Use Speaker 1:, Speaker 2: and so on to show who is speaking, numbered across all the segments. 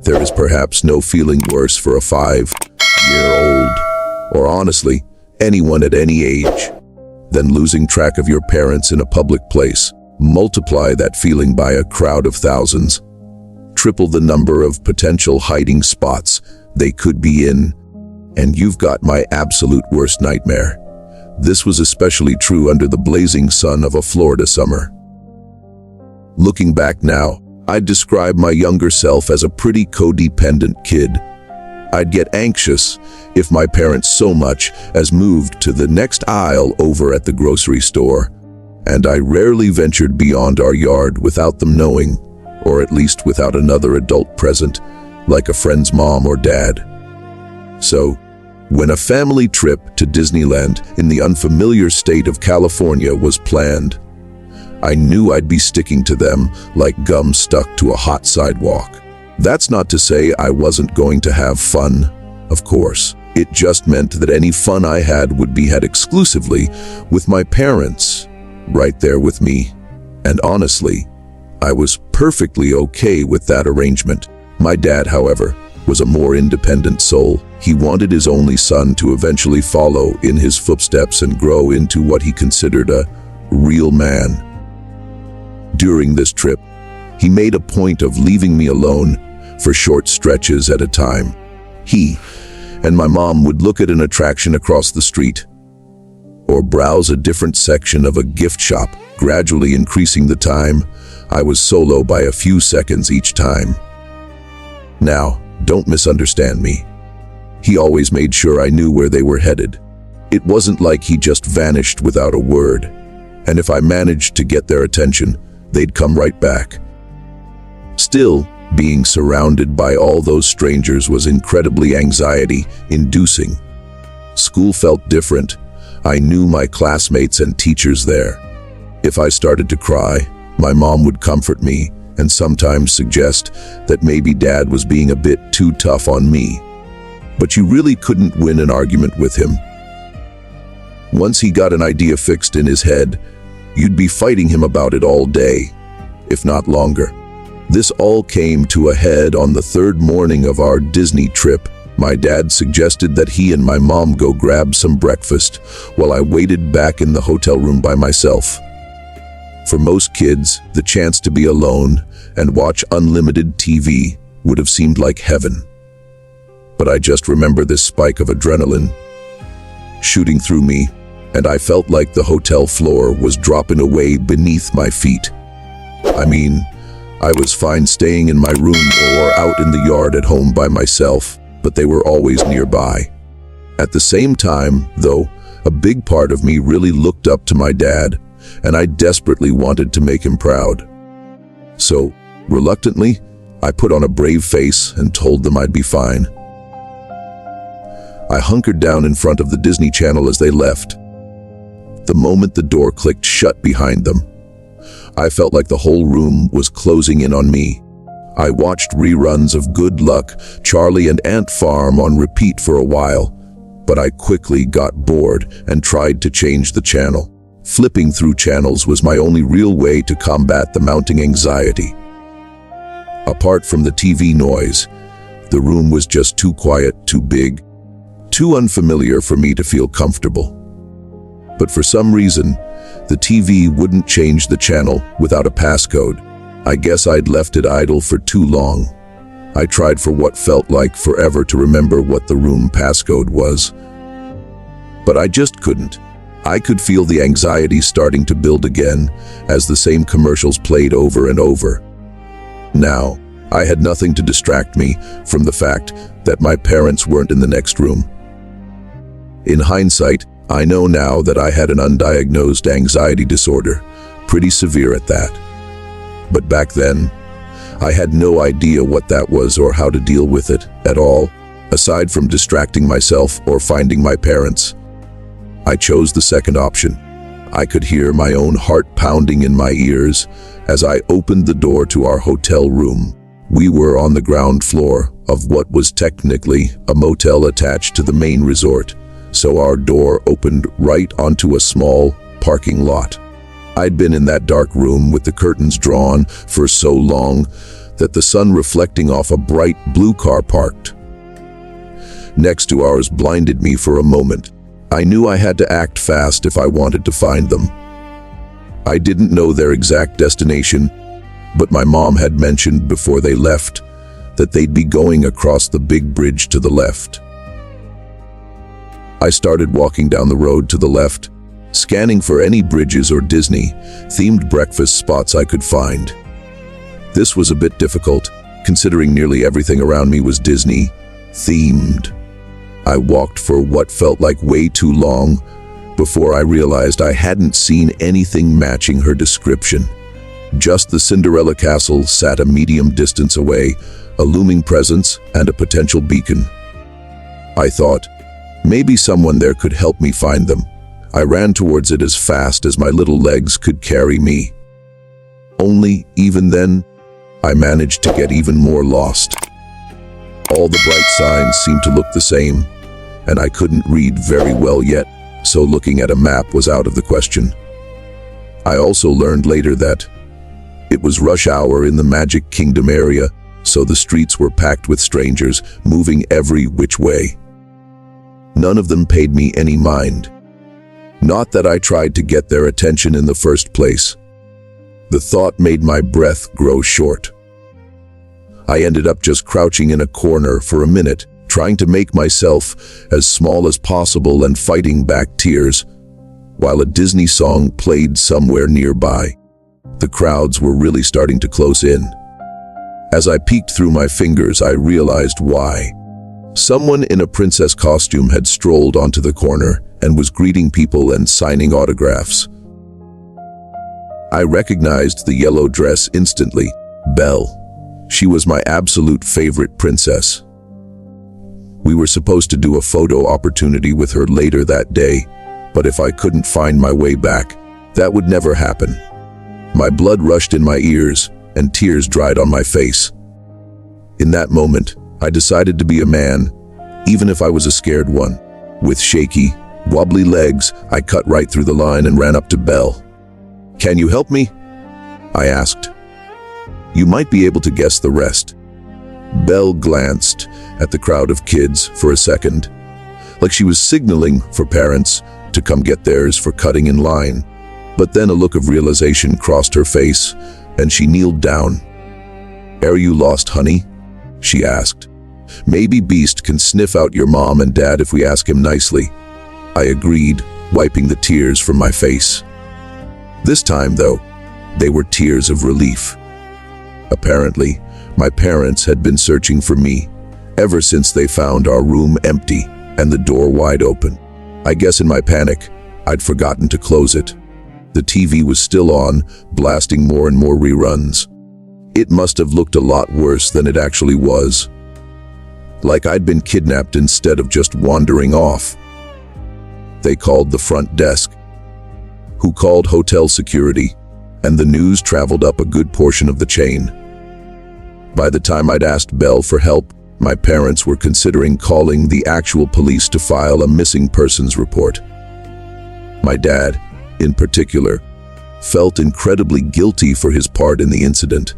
Speaker 1: There is perhaps no feeling worse for a 5-year-old, or honestly, anyone at any age, than losing track of your parents in a public place. Multiply that feeling by a crowd of thousands. Triple the number of potential hiding spots they could be in, and you've got my absolute worst nightmare. This was especially true under the blazing sun of a Florida summer. Looking back now, I'd describe my younger self as a pretty codependent kid. I'd get anxious if my parents so much as moved to the next aisle over at the grocery store, and I rarely ventured beyond our yard without them knowing, or at least without another adult present, like a friend's mom or dad. So, when a family trip to Disneyland in the unfamiliar state of California was planned, I knew I'd be sticking to them like gum stuck to a hot sidewalk. That's not to say I wasn't going to have fun, of course. It just meant that any fun I had would be had exclusively with my parents, right there with me. And honestly, I was perfectly okay with that arrangement. My dad, however, was a more independent soul. He wanted his only son to eventually follow in his footsteps and grow into what he considered a real man. During this trip, he made a point of leaving me alone for short stretches at a time. He and my mom would look at an attraction across the street or browse a different section of a gift shop, gradually increasing the time I was solo by a few seconds each time. Now, don't misunderstand me. He always made sure I knew where they were headed. It wasn't like he just vanished without a word, and if I managed to get their attention, they'd come right back. Still, being surrounded by all those strangers was incredibly anxiety-inducing. School felt different. I knew my classmates and teachers there. If I started to cry, my mom would comfort me and sometimes suggest that maybe Dad was being a bit too tough on me. But you really couldn't win an argument with him. Once he got an idea fixed in his head, you'd be fighting him about it all day, if not longer. This all came to a head on the third morning of our Disney trip. My dad suggested that he and my mom go grab some breakfast while I waited back in the hotel room by myself. For most kids, the chance to be alone and watch unlimited TV would have seemed like heaven. But I just remember this spike of adrenaline shooting through me, and I felt like the hotel floor was dropping away beneath my feet. I mean, I was fine staying in my room or out in the yard at home by myself, but they were always nearby. At the same time, though, a big part of me really looked up to my dad, and I desperately wanted to make him proud. So, reluctantly, I put on a brave face and told them I'd be fine. I hunkered down in front of the Disney Channel as they left. The moment the door clicked shut behind them, I felt like the whole room was closing in on me. I watched reruns of Good Luck, Charlie and Ant Farm on repeat for a while, but I quickly got bored and tried to change the channel. Flipping through channels was my only real way to combat the mounting anxiety. Apart from the TV noise, the room was just too quiet, too big, too unfamiliar for me to feel comfortable. But for some reason, the TV wouldn't change the channel without a passcode. I guess I'd left it idle for too long. I tried for what felt like forever to remember what the room passcode was, but I just couldn't. I could feel the anxiety starting to build again as the same commercials played over and over. Now, I had nothing to distract me from the fact that my parents weren't in the next room. In hindsight, I know now that I had an undiagnosed anxiety disorder, pretty severe at that. But back then, I had no idea what that was or how to deal with it at all, aside from distracting myself or finding my parents. I chose the second option. I could hear my own heart pounding in my ears as I opened the door to our hotel room. We were on the ground floor of what was technically a motel attached to the main resort, so our door opened right onto a small parking lot. I'd been in that dark room with the curtains drawn for so long that the sun reflecting off a bright blue car parked next to ours blinded me for a moment. I knew I had to act fast if I wanted to find them. I didn't know their exact destination, but my mom had mentioned before they left that they'd be going across the big bridge to the left. I started walking down the road to the left, scanning for any bridges or Disney-themed breakfast spots I could find. This was a bit difficult, considering nearly everything around me was Disney-themed. I walked for what felt like way too long before I realized I hadn't seen anything matching her description. Just the Cinderella Castle sat a medium distance away, a looming presence and a potential beacon. I thought, maybe someone there could help me find them. I ran towards it as fast as my little legs could carry me. Only, even then, I managed to get even more lost. All the bright signs seemed to look the same, and I couldn't read very well yet, so looking at a map was out of the question. I also learned later that it was rush hour in the Magic Kingdom area, so the streets were packed with strangers, moving every which way. None of them paid me any mind. Not that I tried to get their attention in the first place. The thought made my breath grow short. I ended up just crouching in a corner for a minute, trying to make myself as small as possible and fighting back tears, while a Disney song played somewhere nearby. The crowds were really starting to close in. As I peeked through my fingers, I realized why. Someone in a princess costume had strolled onto the corner and was greeting people and signing autographs. I recognized the yellow dress instantly. Belle. She was my absolute favorite princess. We were supposed to do a photo opportunity with her later that day, but if I couldn't find my way back, that would never happen. My blood rushed in my ears and tears dried on my face. In that moment, I decided to be a man, even if I was a scared one. With shaky, wobbly legs, I cut right through the line and ran up to Belle. "Can you help me?" I asked. "You might be able to guess the rest." Belle glanced at the crowd of kids for a second, like she was signaling for parents to come get theirs for cutting in line. But then a look of realization crossed her face, and she kneeled down. "Are you lost, honey?" she asked. "Maybe Beast can sniff out your mom and dad if we ask him nicely." I agreed, wiping the tears from my face. This time, though, they were tears of relief. Apparently, my parents had been searching for me ever since they found our room empty and the door wide open. I guess in my panic, I'd forgotten to close it. The TV was still on, blasting more and more reruns. It must have looked a lot worse than it actually was. Like I'd been kidnapped instead of just wandering off. They called the front desk, who called hotel security, and the news traveled up a good portion of the chain. By the time I'd asked Belle for help, my parents were considering calling the actual police to file a missing persons report. My dad, in particular, felt incredibly guilty for his part in the incident.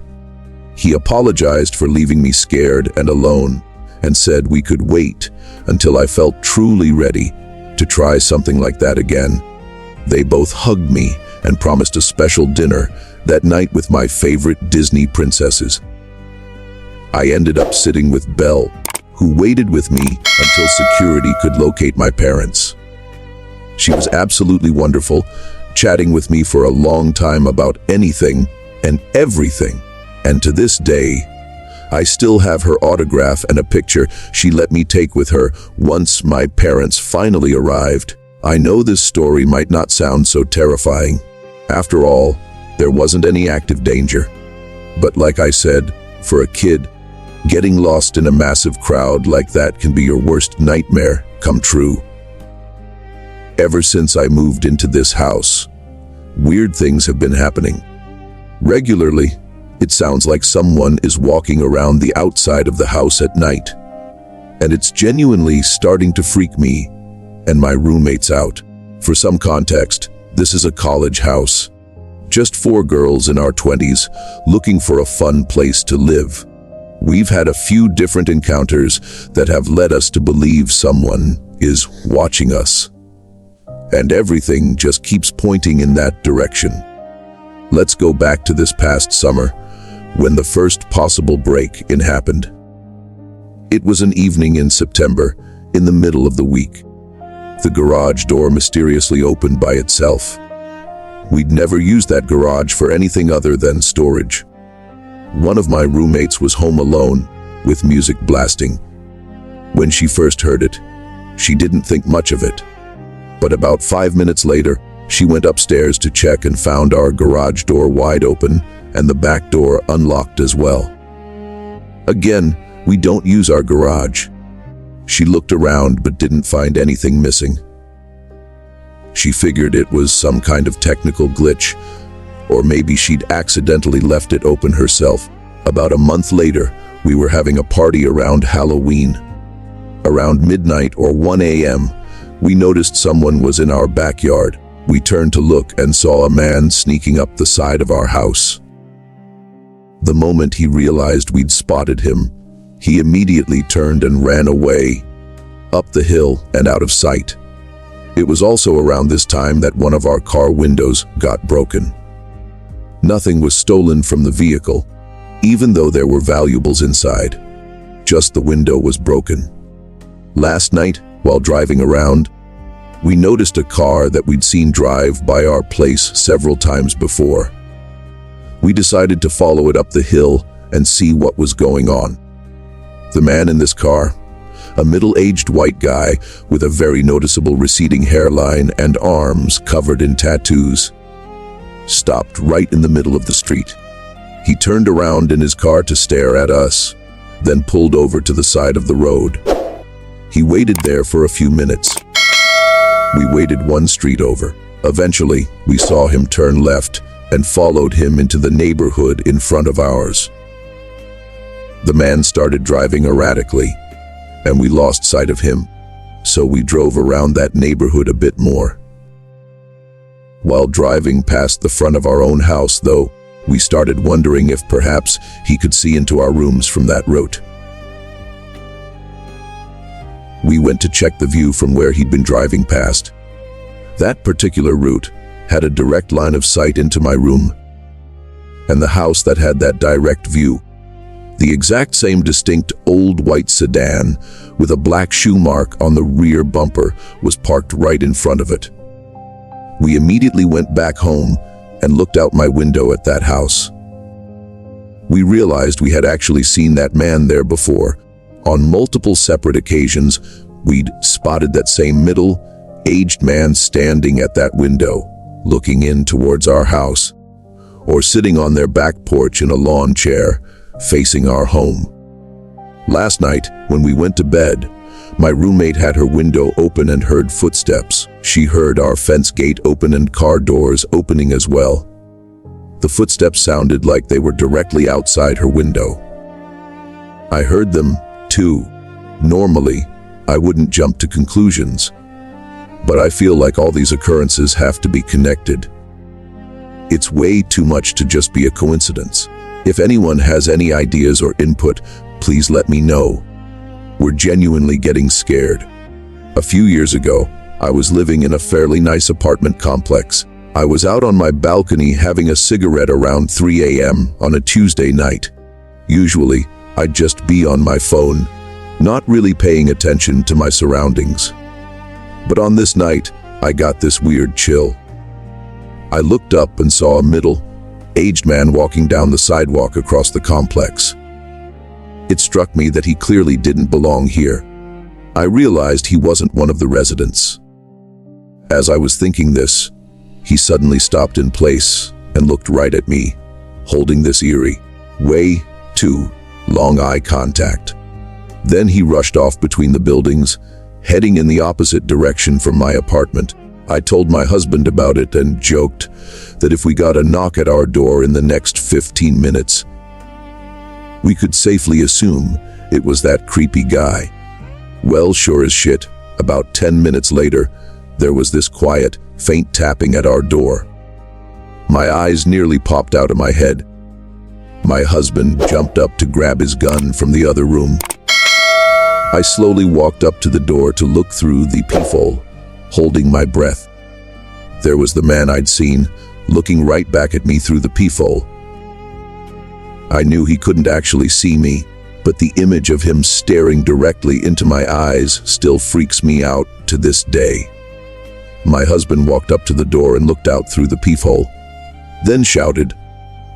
Speaker 1: He apologized for leaving me scared and alone, and said we could wait until I felt truly ready to try something like that again. They both hugged me and promised a special dinner that night with my favorite Disney princesses. I ended up sitting with Belle, who waited with me until security could locate my parents. She was absolutely wonderful, chatting with me for a long time about anything and everything. And to this day, I still have her autograph and a picture she let me take with her once my parents finally arrived. I know this story might not sound so terrifying. After all, there wasn't any active danger. But like I said, for a kid, getting lost in a massive crowd like that can be your worst nightmare come true. Ever since I moved into this house, weird things have been happening. Regularly, it sounds like someone is walking around the outside of the house at night. And it's genuinely starting to freak me and my roommates out. For some context, this is a college house, Just four girls in our 20s looking for a fun place to live. We've had a few different encounters that have led us to believe someone is watching us. And everything just keeps pointing in that direction. Let's go back to this past summer, when the first possible break-in happened. It was an evening in September, in the middle of the week. The garage door mysteriously opened by itself. We'd never used that garage for anything other than storage. One of my roommates was home alone, with music blasting. When she first heard it, she didn't think much of it. But about 5 minutes later, she went upstairs to check and found our garage door wide open and the back door unlocked as well. Again, we don't use our garage. She looked around but didn't find anything missing. She figured it was some kind of technical glitch, or maybe she'd accidentally left it open herself. About a month later, we were having a party around Halloween. Around midnight or 1 a.m., we noticed someone was in our backyard. We turned to look and saw a man sneaking up the side of our house. The moment he realized we'd spotted him, he immediately turned and ran away, up the hill and out of sight. It was also around this time that one of our car windows got broken. Nothing was stolen from the vehicle, even though there were valuables inside. Just the window was broken. Last night, while driving around, we noticed a car that we'd seen drive by our place several times before. We decided to follow it up the hill and see what was going on. The man in this car, a middle-aged white guy with a very noticeable receding hairline and arms covered in tattoos, stopped right in the middle of the street. He turned around in his car to stare at us, then pulled over to the side of the road. He waited there for a few minutes. We waited one street over. Eventually, we saw him turn left and followed him into the neighborhood in front of ours. The man started driving erratically, and we lost sight of him, so we drove around that neighborhood a bit more. While driving past the front of our own house, though, we started wondering if perhaps he could see into our rooms from that route. We went to check the view from where he'd been driving past. That particular route had a direct line of sight into my room, and the house that had that direct view, the exact same distinct old white sedan with a black shoe mark on the rear bumper, was parked right in front of it. We immediately went back home and looked out my window at that house. We realized we had actually seen that man there before. On multiple separate occasions, we'd spotted that same middle-aged man standing at that window, looking in towards our house, or sitting on their back porch in a lawn chair, facing our home. Last night, when we went to bed, my roommate had her window open and heard footsteps. She heard our fence gate open and car doors opening as well. The footsteps sounded like they were directly outside her window. I heard them, too. Normally, I wouldn't jump to conclusions, but I feel like all these occurrences have to be connected. It's way too much to just be a coincidence. If anyone has any ideas or input, please let me know. We're genuinely getting scared. A few years ago, I was living in a fairly nice apartment complex. I was out on my balcony having a cigarette around 3 a.m. on a Tuesday night. Usually, I'd just be on my phone, not really paying attention to my surroundings. But on this night, I got this weird chill. I looked up and saw a middle-aged man walking down the sidewalk across the complex. It struck me that he clearly didn't belong here. I realized he wasn't one of the residents. As I was thinking this, he suddenly stopped in place and looked right at me, holding this eerie, way too long eye contact. Then he rushed off between the buildings, heading in the opposite direction from my apartment. I told my husband about it and joked that if we got a knock at our door in the next 15 minutes, we could safely assume it was that creepy guy. Well, sure as shit, about 10 minutes later, there was this quiet, faint tapping at our door. My eyes nearly popped out of my head. My husband jumped up to grab his gun from the other room. I slowly walked up to the door to look through the peephole, holding my breath. There was the man I'd seen, looking right back at me through the peephole. I knew he couldn't actually see me, but the image of him staring directly into my eyes still freaks me out to this day. My husband walked up to the door and looked out through the peephole, then shouted,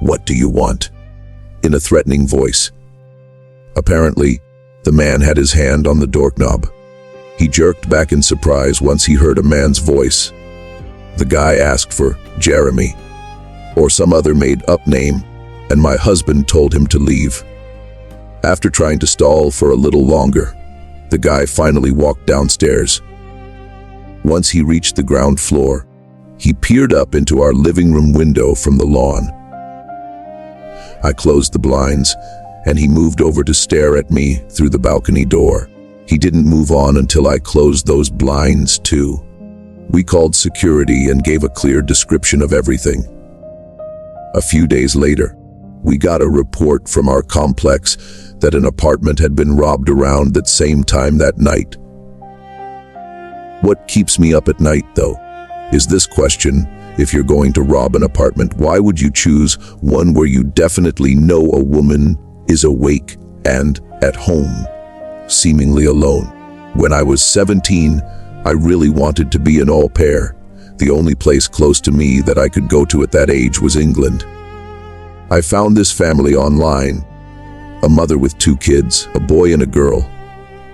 Speaker 1: "What do you want?" in a threatening voice. Apparently, the man had his hand on the doorknob. He jerked back in surprise once he heard a man's voice. The guy asked for Jeremy, or some other made-up name, and my husband told him to leave. After trying to stall for a little longer, the guy finally walked downstairs. Once he reached the ground floor, he peered up into our living room window from the lawn. I closed the blinds, and he moved over to stare at me through the balcony door. He didn't move on until I closed those blinds too. We called security and gave a clear description of everything. A few days later, we got a report from our complex that an apartment had been robbed around that same time that night. What keeps me up at night, though, is this question: if you're going to rob an apartment, why would you choose one where you definitely know a woman is awake and at home, seemingly alone? When I was 17, I really wanted to be an au pair. The only place close to me that I could go to at that age was England. I found this family online, a mother with 2 kids, a boy and a girl.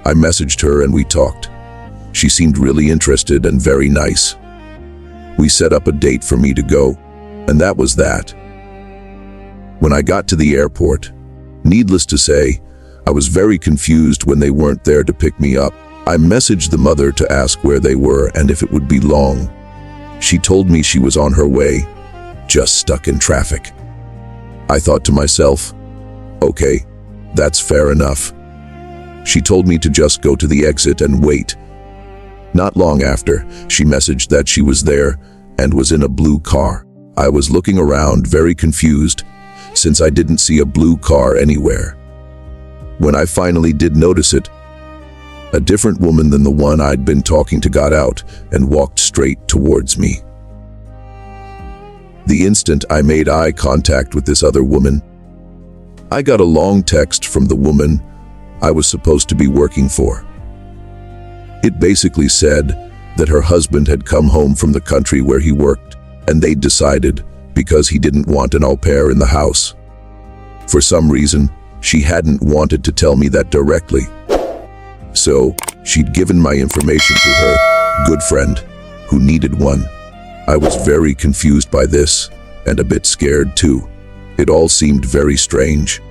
Speaker 1: I messaged her and we talked. She seemed really interested and very nice. We set up a date for me to go, and that was that. When I got to the airport, needless to say, I was very confused when they weren't there to pick me up. I messaged the mother to ask where they were and if it would be long. She told me she was on her way, just stuck in traffic. I thought to myself, okay, that's fair enough. She told me to just go to the exit and wait. Not long after, she messaged that she was there and was in a blue car. I was looking around very confused, since I didn't see a blue car anywhere. When I finally did notice it, a different woman than the one I'd been talking to got out and walked straight towards me. The instant I made eye contact with this other woman, I got a long text from the woman I was supposed to be working for. It basically said that her husband had come home from the country where he worked, and they'd decided, because he didn't want an au pair in the house. For some reason, she hadn't wanted to tell me that directly. So, she'd given my information to her good friend, who needed one. I was very confused by this, and a bit scared too. It all seemed very strange.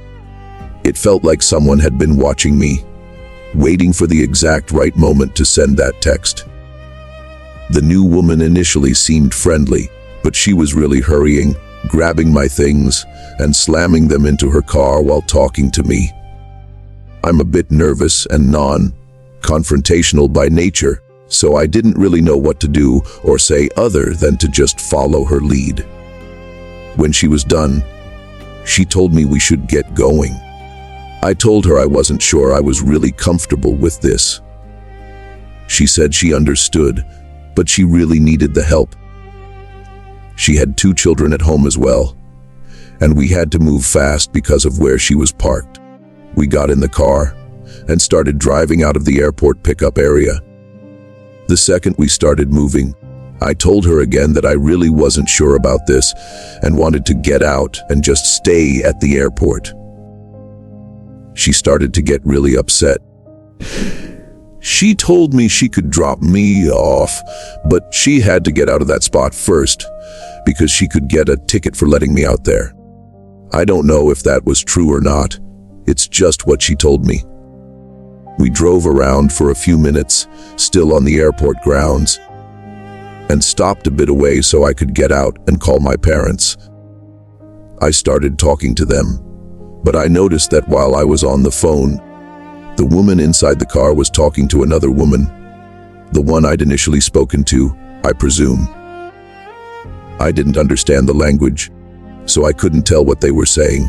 Speaker 1: It felt like someone had been watching me, waiting for the exact right moment to send that text. The new woman initially seemed friendly, but she was really hurrying, grabbing my things, and slamming them into her car while talking to me. I'm a bit nervous and non-confrontational by nature, so I didn't really know what to do or say other than to just follow her lead. When she was done, she told me we should get going. I told her I wasn't sure I was really comfortable with this. She said she understood, but she really needed the help. She had 2 children at home as well, and we had to move fast because of where she was parked. We got in the car and started driving out of the airport pickup area. The second we started moving, I told her again that I really wasn't sure about this and wanted to get out and just stay at the airport. She started to get really upset. She told me she could drop me off, but she had to get out of that spot first because she could get a ticket for letting me out there. I don't know if that was true or not. It's just what she told me. We drove around for a few minutes, still on the airport grounds, and stopped a bit away so I could get out and call my parents. I started talking to them, but I noticed that while I was on the phone, the woman inside the car was talking to another woman, the one I'd initially spoken to, I presume. I didn't understand the language, so I couldn't tell what they were saying.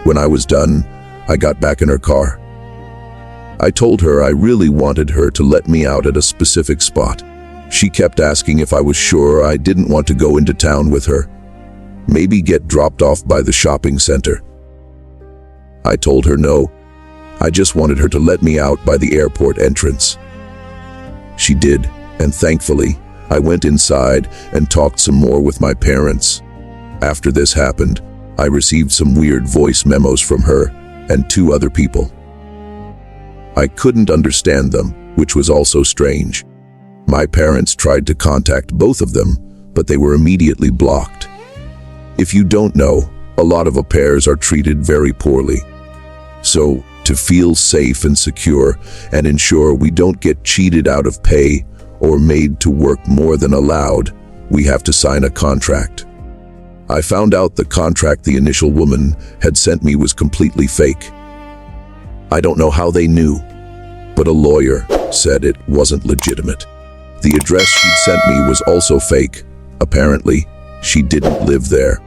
Speaker 1: When I was done, I got back in her car. I told her I really wanted her to let me out at a specific spot. She kept asking if I was sure I didn't want to go into town with her, maybe get dropped off by the shopping center. I told her no, I just wanted her to let me out by the airport entrance. She did, and thankfully, I went inside and talked some more with my parents. After this happened, I received some weird voice memos from her and 2 other people. I couldn't understand them, which was also strange. My parents tried to contact both of them, but they were immediately blocked. If you don't know, a lot of au pairs are treated very poorly. So, to feel safe and secure and ensure we don't get cheated out of pay or made to work more than allowed, we have to sign a contract. I found out the contract the initial woman had sent me was completely fake. I don't know how they knew, but a lawyer said it wasn't legitimate. The address she'd sent me was also fake. Apparently, she didn't live there.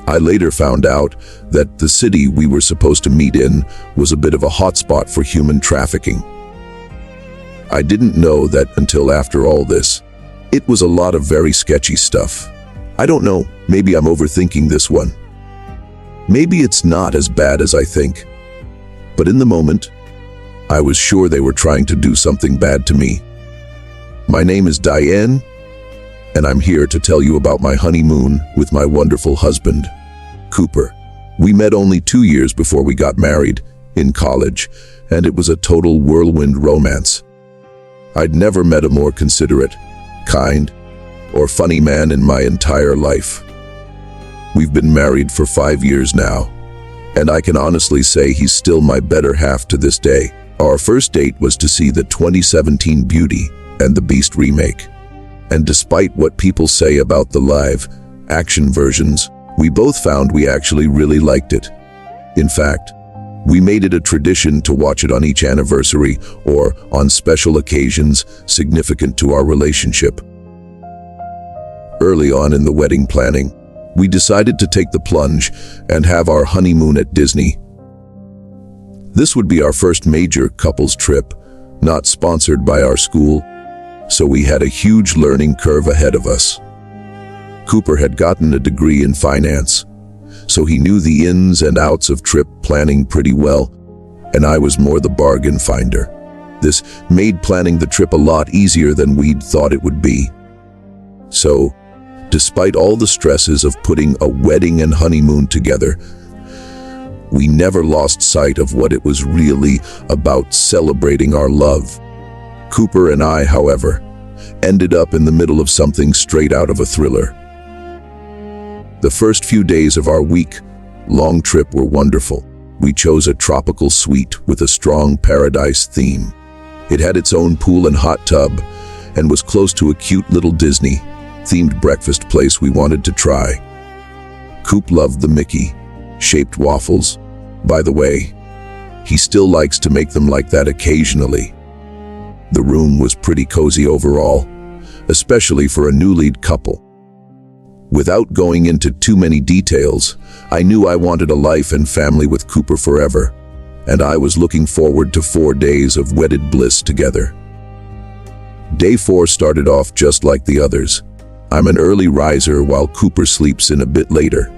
Speaker 1: I later found out that the city we were supposed to meet in was a bit of a hotspot for human trafficking. I didn't know that until after all this. It was a lot of very sketchy stuff. I don't know, maybe I'm overthinking this one. Maybe it's not as bad as I think. But in the moment, I was sure they were trying to do something bad to me. My name is Diane, and I'm here to tell you about my honeymoon with my wonderful husband, Cooper. We met only 2 years before we got married, in college, and it was a total whirlwind romance. I'd never met a more considerate, kind, or funny man in my entire life. We've been married for 5 years now, and I can honestly say he's still my better half to this day. Our first date was to see the 2017 Beauty and the Beast remake. And despite what people say about the live-action versions, we both found we actually really liked it. In fact, we made it a tradition to watch it on each anniversary or on special occasions significant to our relationship. Early on in the wedding planning, we decided to take the plunge and have our honeymoon at Disney. This would be our first major couples trip, not sponsored by our school, so we had a huge learning curve ahead of us. Cooper had gotten a degree in finance, so he knew the ins and outs of trip planning pretty well, and I was more the bargain finder. This made planning the trip a lot easier than we'd thought it would be. So, despite all the stresses of putting a wedding and honeymoon together, we never lost sight of what it was really about: celebrating our love. Cooper and I, however, ended up in the middle of something straight out of a thriller. The first few days of our week-long trip were wonderful. We chose a tropical suite with a strong paradise theme. It had its own pool and hot tub, and was close to a cute little Disney-themed breakfast place we wanted to try. Coop loved the Mickey-shaped waffles. By the way, he still likes to make them like that occasionally. The room was pretty cozy overall, especially for a newly couple. Without going into too many details, I knew I wanted a life and family with Cooper forever, and I was looking forward to 4 days of wedded bliss together. Day 4 started off just like the others. I'm an early riser while Cooper sleeps in a bit later.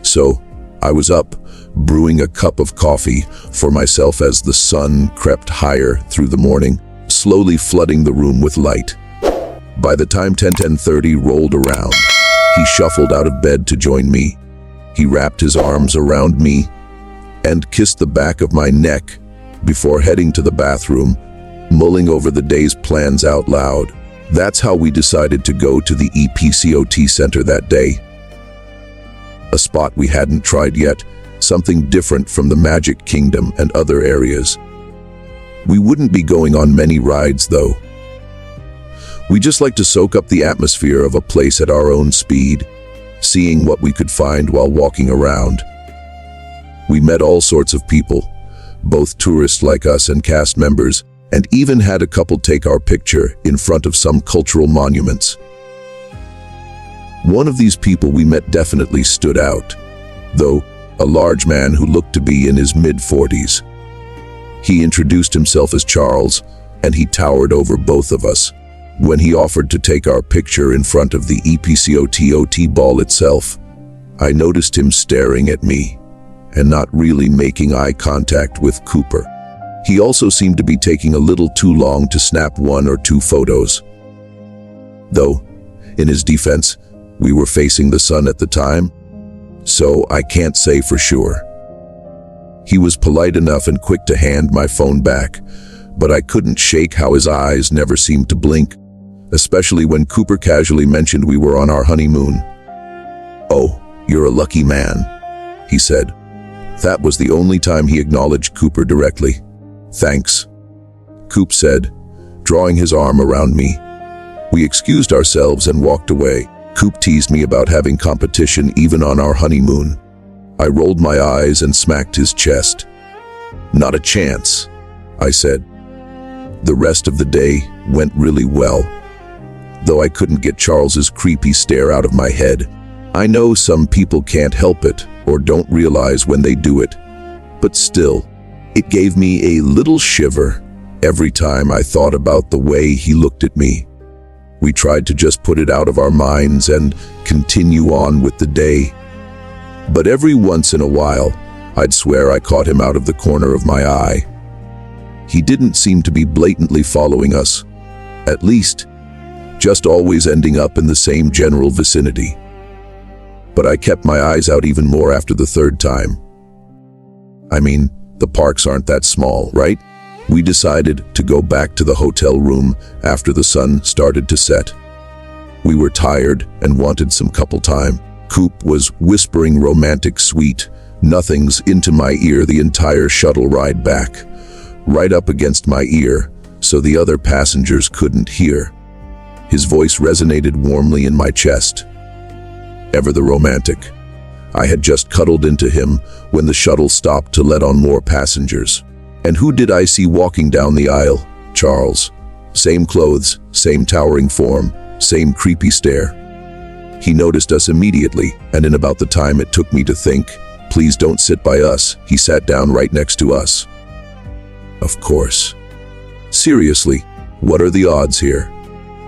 Speaker 1: So, I was up, brewing a cup of coffee for myself as the sun crept higher through the morning, slowly flooding the room with light. By the time 10:30 rolled around, he shuffled out of bed to join me. He wrapped his arms around me and kissed the back of my neck before heading to the bathroom, mulling over the day's plans out loud. That's how we decided to go to the EPCOT Center that day. A spot we hadn't tried yet, something different from the Magic Kingdom and other areas. We wouldn't be going on many rides, though. We just like to soak up the atmosphere of a place at our own speed, seeing what we could find while walking around. We met all sorts of people, both tourists like us and cast members, and even had a couple take our picture in front of some cultural monuments. One of these people we met definitely stood out, though a large man who looked to be in his mid-40s. He introduced himself as Charles, and he towered over both of us. When he offered to take our picture in front of the EPCOTOT ball itself, I noticed him staring at me and not really making eye contact with Cooper. He also seemed to be taking a little too long to snap 1 or 2 photos. Though, in his defense, we were facing the sun at the time, so I can't say for sure. He was polite enough and quick to hand my phone back, but I couldn't shake how his eyes never seemed to blink, especially when Cooper casually mentioned we were on our honeymoon. "Oh, you're a lucky man," he said. That was the only time he acknowledged Cooper directly. "Thanks," Coop said, drawing his arm around me. We excused ourselves and walked away. Coop teased me about having competition even on our honeymoon. I rolled my eyes and smacked his chest. "Not a chance," I said. The rest of the day went really well, though I couldn't get Charles's creepy stare out of my head. I know some people can't help it or don't realize when they do it, but still, it gave me a little shiver every time I thought about the way he looked at me. We tried to just put it out of our minds and continue on with the day. But every once in a while, I'd swear I caught him out of the corner of my eye. He didn't seem to be blatantly following us, at least, just always ending up in the same general vicinity. But I kept my eyes out even more after the 3rd time. I mean, the parks aren't that small, right? We decided to go back to the hotel room after the sun started to set. We were tired and wanted some couple time. Coop was whispering romantic sweet nothings into my ear the entire shuttle ride back, right up against my ear so the other passengers couldn't hear. His voice resonated warmly in my chest. Ever the romantic. I had just cuddled into him when the shuttle stopped to let on more passengers. And who did I see walking down the aisle? Charles. Same clothes, same towering form, same creepy stare. He noticed us immediately, and in about the time it took me to think, "Please don't sit by us," he sat down right next to us. Of course. Seriously, what are the odds here?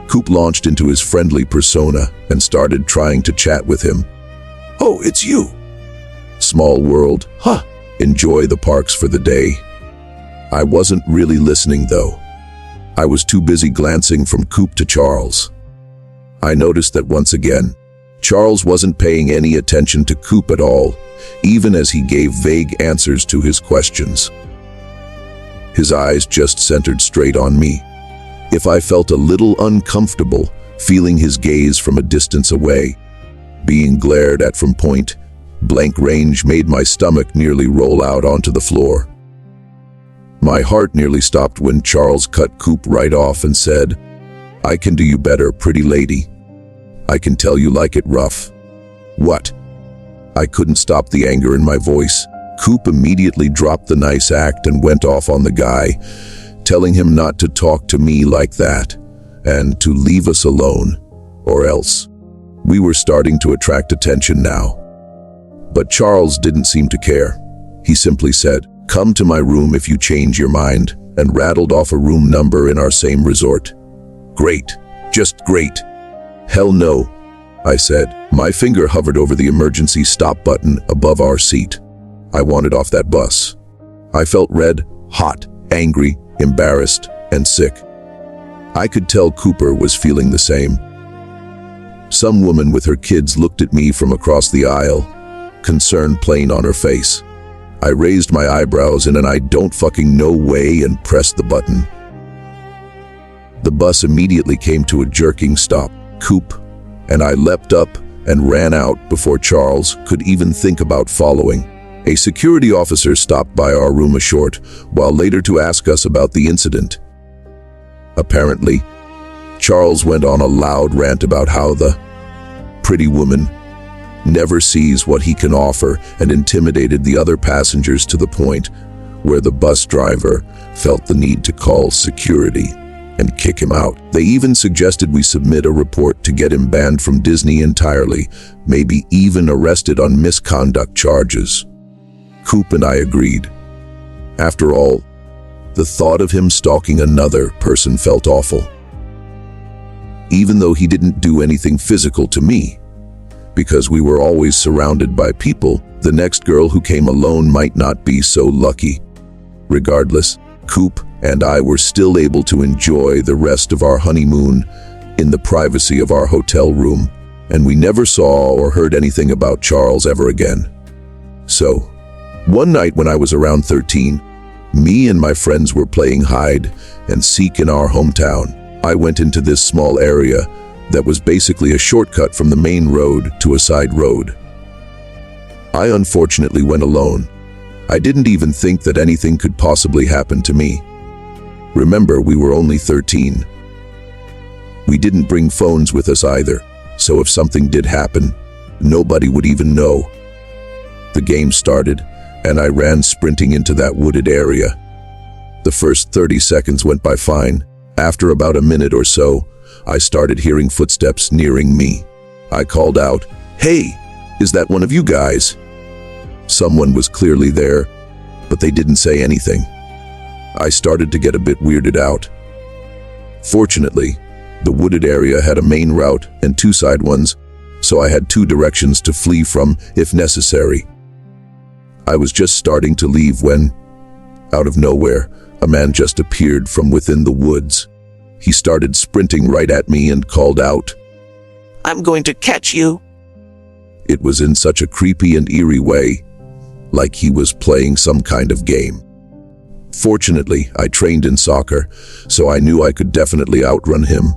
Speaker 1: Coop launched into his friendly persona and started trying to chat with him. "Oh, it's you." Small world, huh? Enjoy the parks for the day. I wasn't really listening though. I was too busy glancing from Coop to Charles. I noticed that once again, Charles wasn't paying any attention to Coop at all, even as he gave vague answers to his questions. His eyes just centered straight on me. If I felt a little uncomfortable, feeling his gaze from a distance away, being glared at from point-blank range made my stomach nearly roll out onto the floor. My heart nearly stopped when Charles cut Coop right off and said, "I can do you better, pretty lady. I can tell you like it rough." What? I couldn't stop the anger in my voice. Coop immediately dropped the nice act and went off on the guy, telling him not to talk to me like that and to leave us alone, or else. We were starting to attract attention now. But Charles didn't seem to care. He simply said, "Come to my room if you change your mind," and rattled off a room number in our same resort. Great. Just great. Hell no, I said. My finger hovered over the emergency stop button above our seat. I wanted off that bus. I felt red, hot, angry, embarrassed, and sick. I could tell Cooper was feeling the same. Some woman with her kids looked at me from across the aisle, concern plain on her face. I raised my eyebrows in an I don't fucking know way and pressed the button. The bus immediately came to a jerking stop. Coop and I leapt up and ran out before Charles could even think about following. A security officer stopped by our room a short while later to ask us about the incident. Apparently, Charles went on a loud rant about how the pretty woman never sees what he can offer and intimidated the other passengers to the point where the bus driver felt the need to call security. and kick him out. They even suggested we submit a report to get him banned from Disney entirely, maybe even arrested on misconduct charges. Coop and I agreed. After all, the thought of him stalking another person felt awful. Even though he didn't do anything physical to me, because we were always surrounded by people, the next girl who came alone might not be so lucky. Regardless, Coop and I were still able to enjoy the rest of our honeymoon in the privacy of our hotel room, and we never saw or heard anything about Charles ever again. So, one night when I was around 13, me and my friends were playing hide and seek in our hometown. I went into this small area that was basically a shortcut from the main road to a side road. I unfortunately went alone. I didn't even think that anything could possibly happen to me. Remember, we were only 13. We didn't bring phones with us either, so if something did happen, nobody would even know. The game started, and I ran sprinting into that wooded area. The first 30 seconds went by fine. After about a minute or so, I started hearing footsteps nearing me. I called out, "Hey, is that one of you guys?" Someone was clearly there, but they didn't say anything. I started to get a bit weirded out. Fortunately, the wooded area had a main route and two side ones, so I had two directions to flee from if necessary. I was just starting to leave when, out of nowhere, a man just appeared from within the woods. He started sprinting right at me and called out,
Speaker 2: "I'm going to catch you."
Speaker 1: It was in such a creepy and eerie way, like he was playing some kind of game. Fortunately, I trained in soccer, so I knew I could definitely outrun him,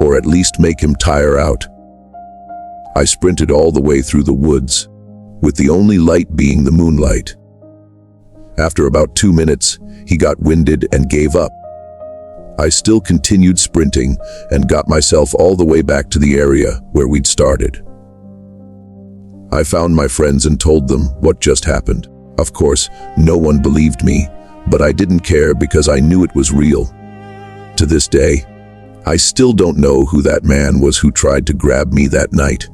Speaker 1: or at least make him tire out. I sprinted all the way through the woods, with the only light being the moonlight. After about 2 minutes, he got winded and gave up. I still continued sprinting and got myself all the way back to the area where we'd started. I found my friends and told them what just happened. Of course, no one believed me, but I didn't care because I knew it was real. To this day, I still don't know who that man was who tried to grab me that night.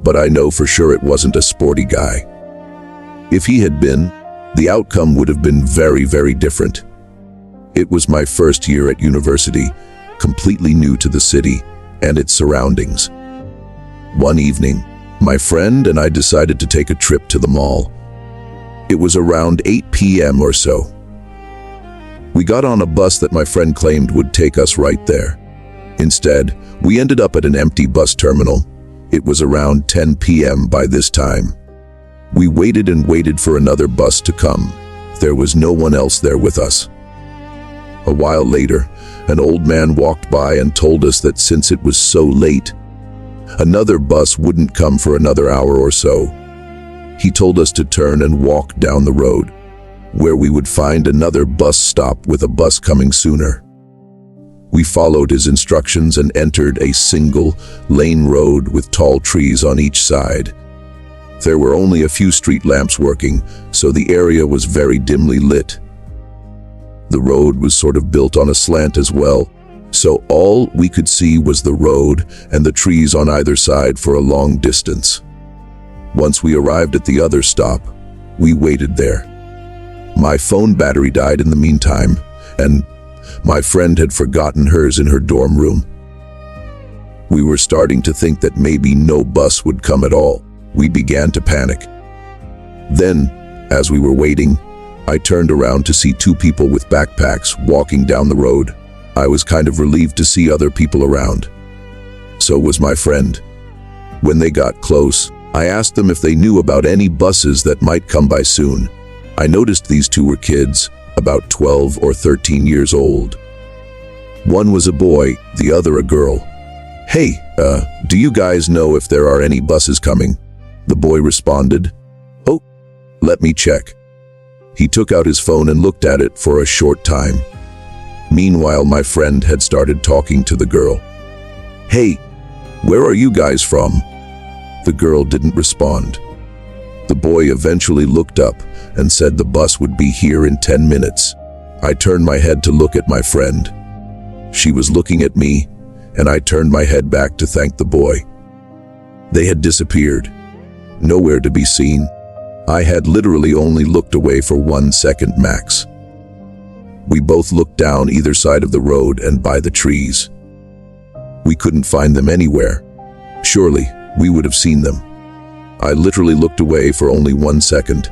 Speaker 1: But I know for sure it wasn't a sporty guy. If he had been, the outcome would have been very, very different. It was my first year at university, completely new to the city and its surroundings. One evening, my friend and I decided to take a trip to the mall. It was around 8 p.m. or so. We got on a bus that my friend claimed would take us right there. Instead, we ended up at an empty bus terminal. It was around 10 p.m. by this time. We waited and waited for another bus to come. There was no one else there with us. A while later, an old man walked by and told us that since it was so late, another bus wouldn't come for another hour or so. He told us to turn and walk down the road, where we would find another bus stop with a bus coming sooner. We followed his instructions and entered a single-lane road with tall trees on each side. There were only a few street lamps working, so the area was very dimly lit. The road was sort of built on a slant as well, so all we could see was the road and the trees on either side for a long distance. Once we arrived at the other stop, we waited there. My phone battery died in the meantime, and my friend had forgotten hers in her dorm room. We were starting to think that maybe no bus would come at all. We began to panic. Then, as we were waiting, I turned around to see two people with backpacks walking down the road. I was kind of relieved to see other people around. So was my friend. When they got close, I asked them if they knew about any buses that might come by soon. I noticed these two were kids, about 12 or 13 years old. One was a boy, the other a girl. "Hey, do you guys know if there are any buses coming?" The boy responded, "Oh, let me check." He took out his phone and looked at it for a short time. Meanwhile, my friend had started talking to the girl. "Hey, where are you guys from?" The girl didn't respond. The boy eventually looked up and said the bus would be here in 10 minutes. I turned my head to look at my friend. She was looking at me, and I turned my head back to thank the boy. They had disappeared, nowhere to be seen. I had literally only looked away for 1 second max. We both looked down either side of the road and by the trees. We couldn't find them anywhere. Surely, we would have seen them. I literally looked away for only 1 second.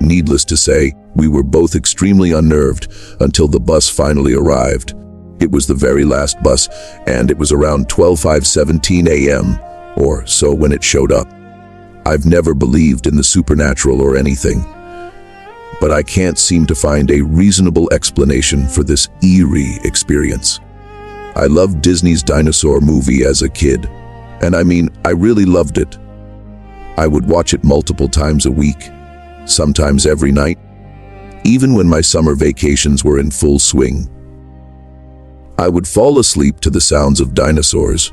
Speaker 1: Needless to say, we were both extremely unnerved until the bus finally arrived. It was the very last bus, and it was around 12:17 a.m., or so when it showed up. I've never believed in the supernatural or anything, but I can't seem to find a reasonable explanation for this eerie experience. I loved Disney's dinosaur movie as a kid, and I mean, I really loved it. I would watch it multiple times a week, sometimes every night, even when my summer vacations were in full swing. I would fall asleep to the sounds of dinosaurs,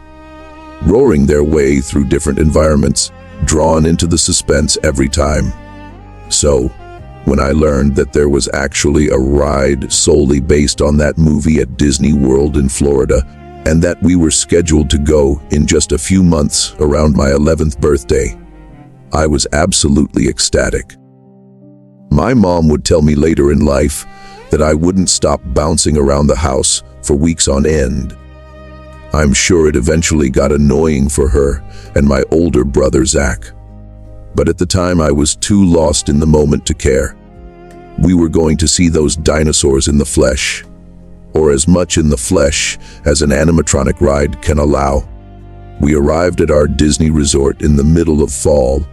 Speaker 1: roaring their way through different environments, drawn into the suspense every time. So, when I learned that there was actually a ride solely based on that movie at Disney World in Florida, and that we were scheduled to go in just a few months around my 11th birthday, I was absolutely ecstatic. My mom would tell me later in life that I wouldn't stop bouncing around the house for weeks on end. I'm sure it eventually got annoying for her and my older brother Zach. But at the time I was too lost in the moment to care. We were going to see those dinosaurs in the flesh, or as much in the flesh as an animatronic ride can allow. We arrived at our Disney resort in the middle of fall,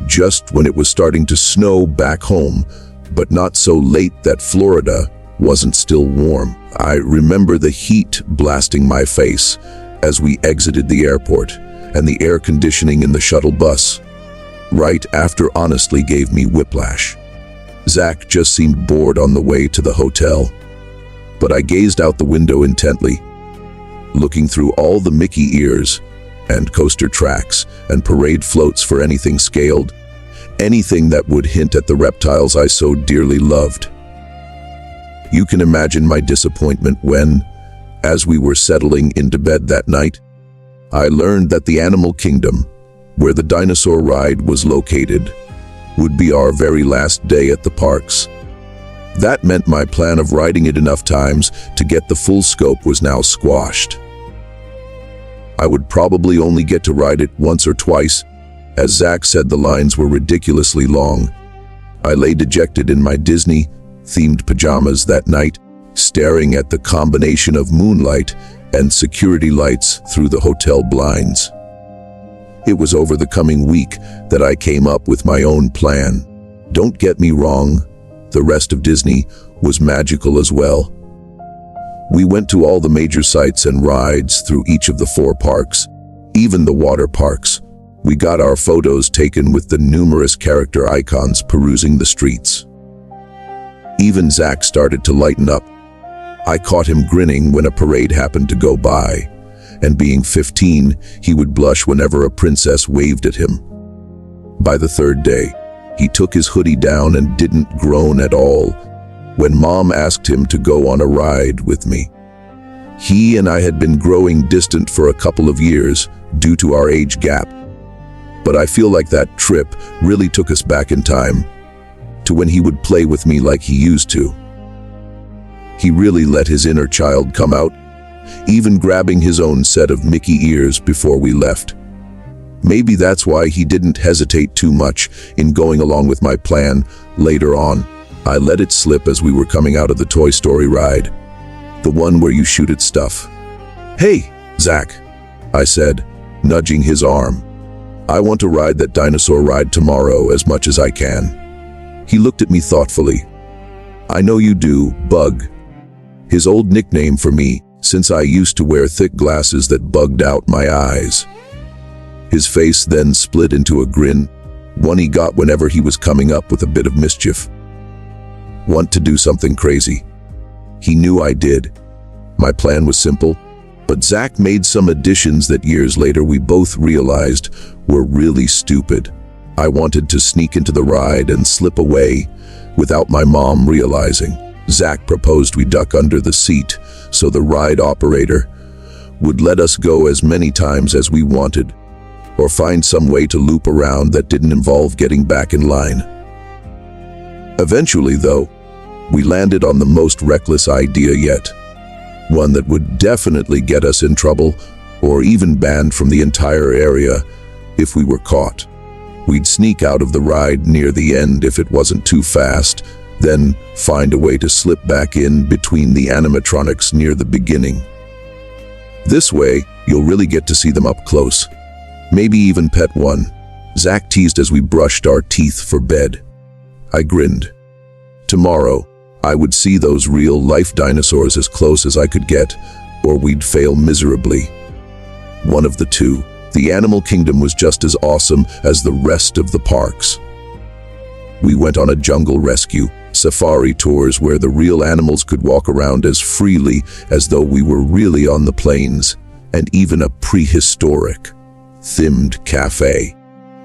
Speaker 1: just when it was starting to snow back home, but not so late that Florida wasn't still warm. I remember the heat blasting my face as we exited the airport, and the air conditioning in the shuttle bus right after honestly gave me whiplash. Zach just seemed bored on the way to the hotel, but I gazed out the window intently, looking through all the Mickey ears and coaster tracks and parade floats for anything scaled, anything that would hint at the reptiles I so dearly loved. You can imagine my disappointment when, as we were settling into bed that night, I learned that the animal kingdom, where the dinosaur ride was located, would be our very last day at the parks. That meant my plan of riding it enough times to get the full scope was now squashed. I would probably only get to ride it once or twice, as Zach said the lines were ridiculously long. I lay dejected in my Disney-themed pajamas that night, staring at the combination of moonlight and security lights through the hotel blinds. It was over the coming week that I came up with my own plan. Don't get me wrong, the rest of Disney was magical as well. We went to all the major sites and rides through each of the 4 parks, even the water parks. We got our photos taken with the numerous character icons perusing the streets. Even Zach started to lighten up. I caught him grinning when a parade happened to go by, and being 15, he would blush whenever a princess waved at him. By the 3rd day, he took his hoodie down and didn't groan at all when Mom asked him to go on a ride with me. He and I had been growing distant for a couple of years due to our age gap, but I feel like that trip really took us back in time to when he would play with me like he used to. He really let his inner child come out, even grabbing his own set of Mickey ears before we left. Maybe that's why he didn't hesitate too much in going along with my plan later on. I let it slip as we were coming out of the Toy Story ride, the one where you shoot at stuff. "Hey, Zach," I said, nudging his arm. "I want to ride that dinosaur ride tomorrow as much as I can." He looked at me thoughtfully. "I know you do, Bug," his old nickname for me since I used to wear thick glasses that bugged out my eyes. His face then split into a grin, one he got whenever he was coming up with a bit of mischief. Want to do something crazy? He knew I did. My plan was simple, but Zach made some additions that years later we both realized were really stupid. I wanted to sneak into the ride and slip away without my mom realizing. Zach proposed we duck under the seat so the ride operator would let us go as many times as we wanted, or find some way to loop around that didn't involve getting back in line. Eventually, though, we landed on the most reckless idea yet, one that would definitely get us in trouble or even banned from the entire area if we were caught. We'd sneak out of the ride near the end if it wasn't too fast, then find a way to slip back in between the animatronics near the beginning. This way, you'll really get to see them up close. Maybe even pet one. Zach teased as we brushed our teeth for bed. I grinned. Tomorrow, I would see those real-life dinosaurs as close as I could get, or we'd fail miserably. One of the two. The animal kingdom was just as awesome as the rest of the parks. We went on a jungle rescue, safari tours where the real animals could walk around as freely as though we were really on the plains, and even a prehistoric, themed cafe.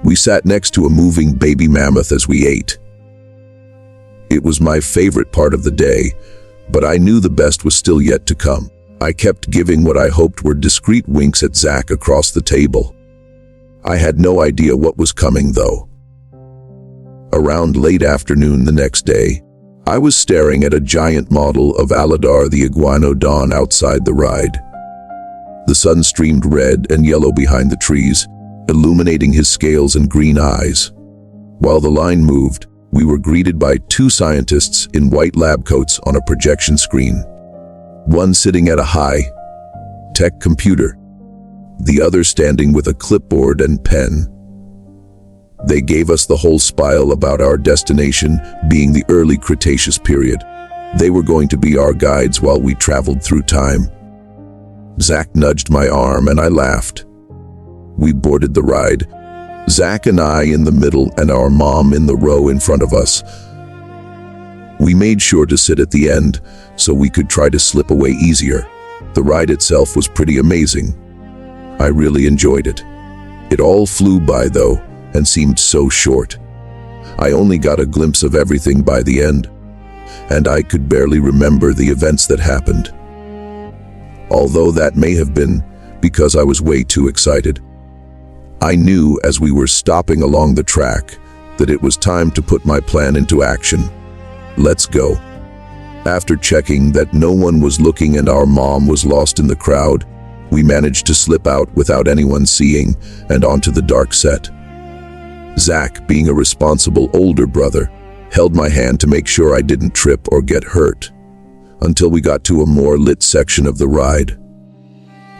Speaker 1: We sat next to a moving baby mammoth as we ate. It was my favorite part of the day, but I knew the best was still yet to come. I kept giving what I hoped were discreet winks at Zach across the table. I had no idea what was coming, though. Around late afternoon the next day, I was staring at a giant model of Aladar the iguanodon outside the ride. The sun streamed red and yellow behind the trees, illuminating his scales and green eyes. While the line moved, we were greeted by two scientists in white lab coats on a projection screen. One sitting at a high-tech computer, the other standing with a clipboard and pen. They gave us the whole spiel about our destination being the early Cretaceous period. They were going to be our guides while we traveled through time. Zach nudged my arm and I laughed. We boarded the ride, Zach and I in the middle and our mom in the row in front of us. We made sure to sit at the end so we could try to slip away easier. The ride itself was pretty amazing. I really enjoyed it. It all flew by though, and seemed so short. I only got a glimpse of everything by the end, and I could barely remember the events that happened. Although that may have been because I was way too excited. I knew as we were stopping along the track that it was time to put my plan into action. Let's go. After checking that no one was looking and our mom was lost in the crowd, we managed to slip out without anyone seeing and onto the dark set. Zach, being a responsible older brother, held my hand to make sure I didn't trip or get hurt, until we got to a more lit section of the ride.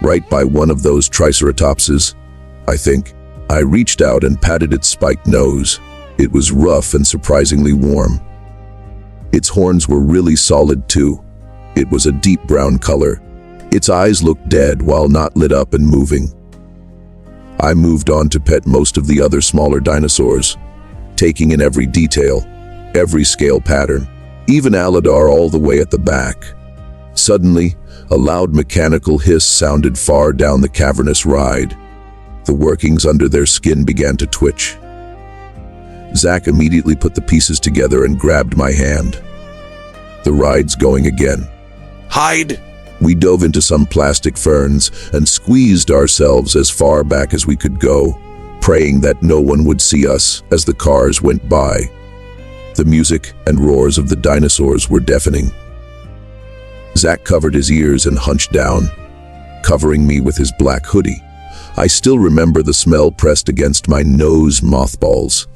Speaker 1: Right by one of those triceratopses, I think. I reached out and patted its spiked nose. It was rough and surprisingly warm. Its horns were really solid too. It was a deep brown color. Its eyes looked dead while not lit up and moving. I moved on to pet most of the other smaller dinosaurs, taking in every detail, every scale pattern, even Aladar all the way at the back. Suddenly, a loud mechanical hiss sounded far down the cavernous ride. The workings under their skin began to twitch. Zach immediately put the pieces together and grabbed my hand. The ride's going again.
Speaker 2: Hide!
Speaker 1: We dove into some plastic ferns and squeezed ourselves as far back as we could go, praying that no one would see us as the cars went by. The music and roars of the dinosaurs were deafening. Zach covered his ears and hunched down, covering me with his black hoodie. I still remember the smell pressed against my nose mothballs.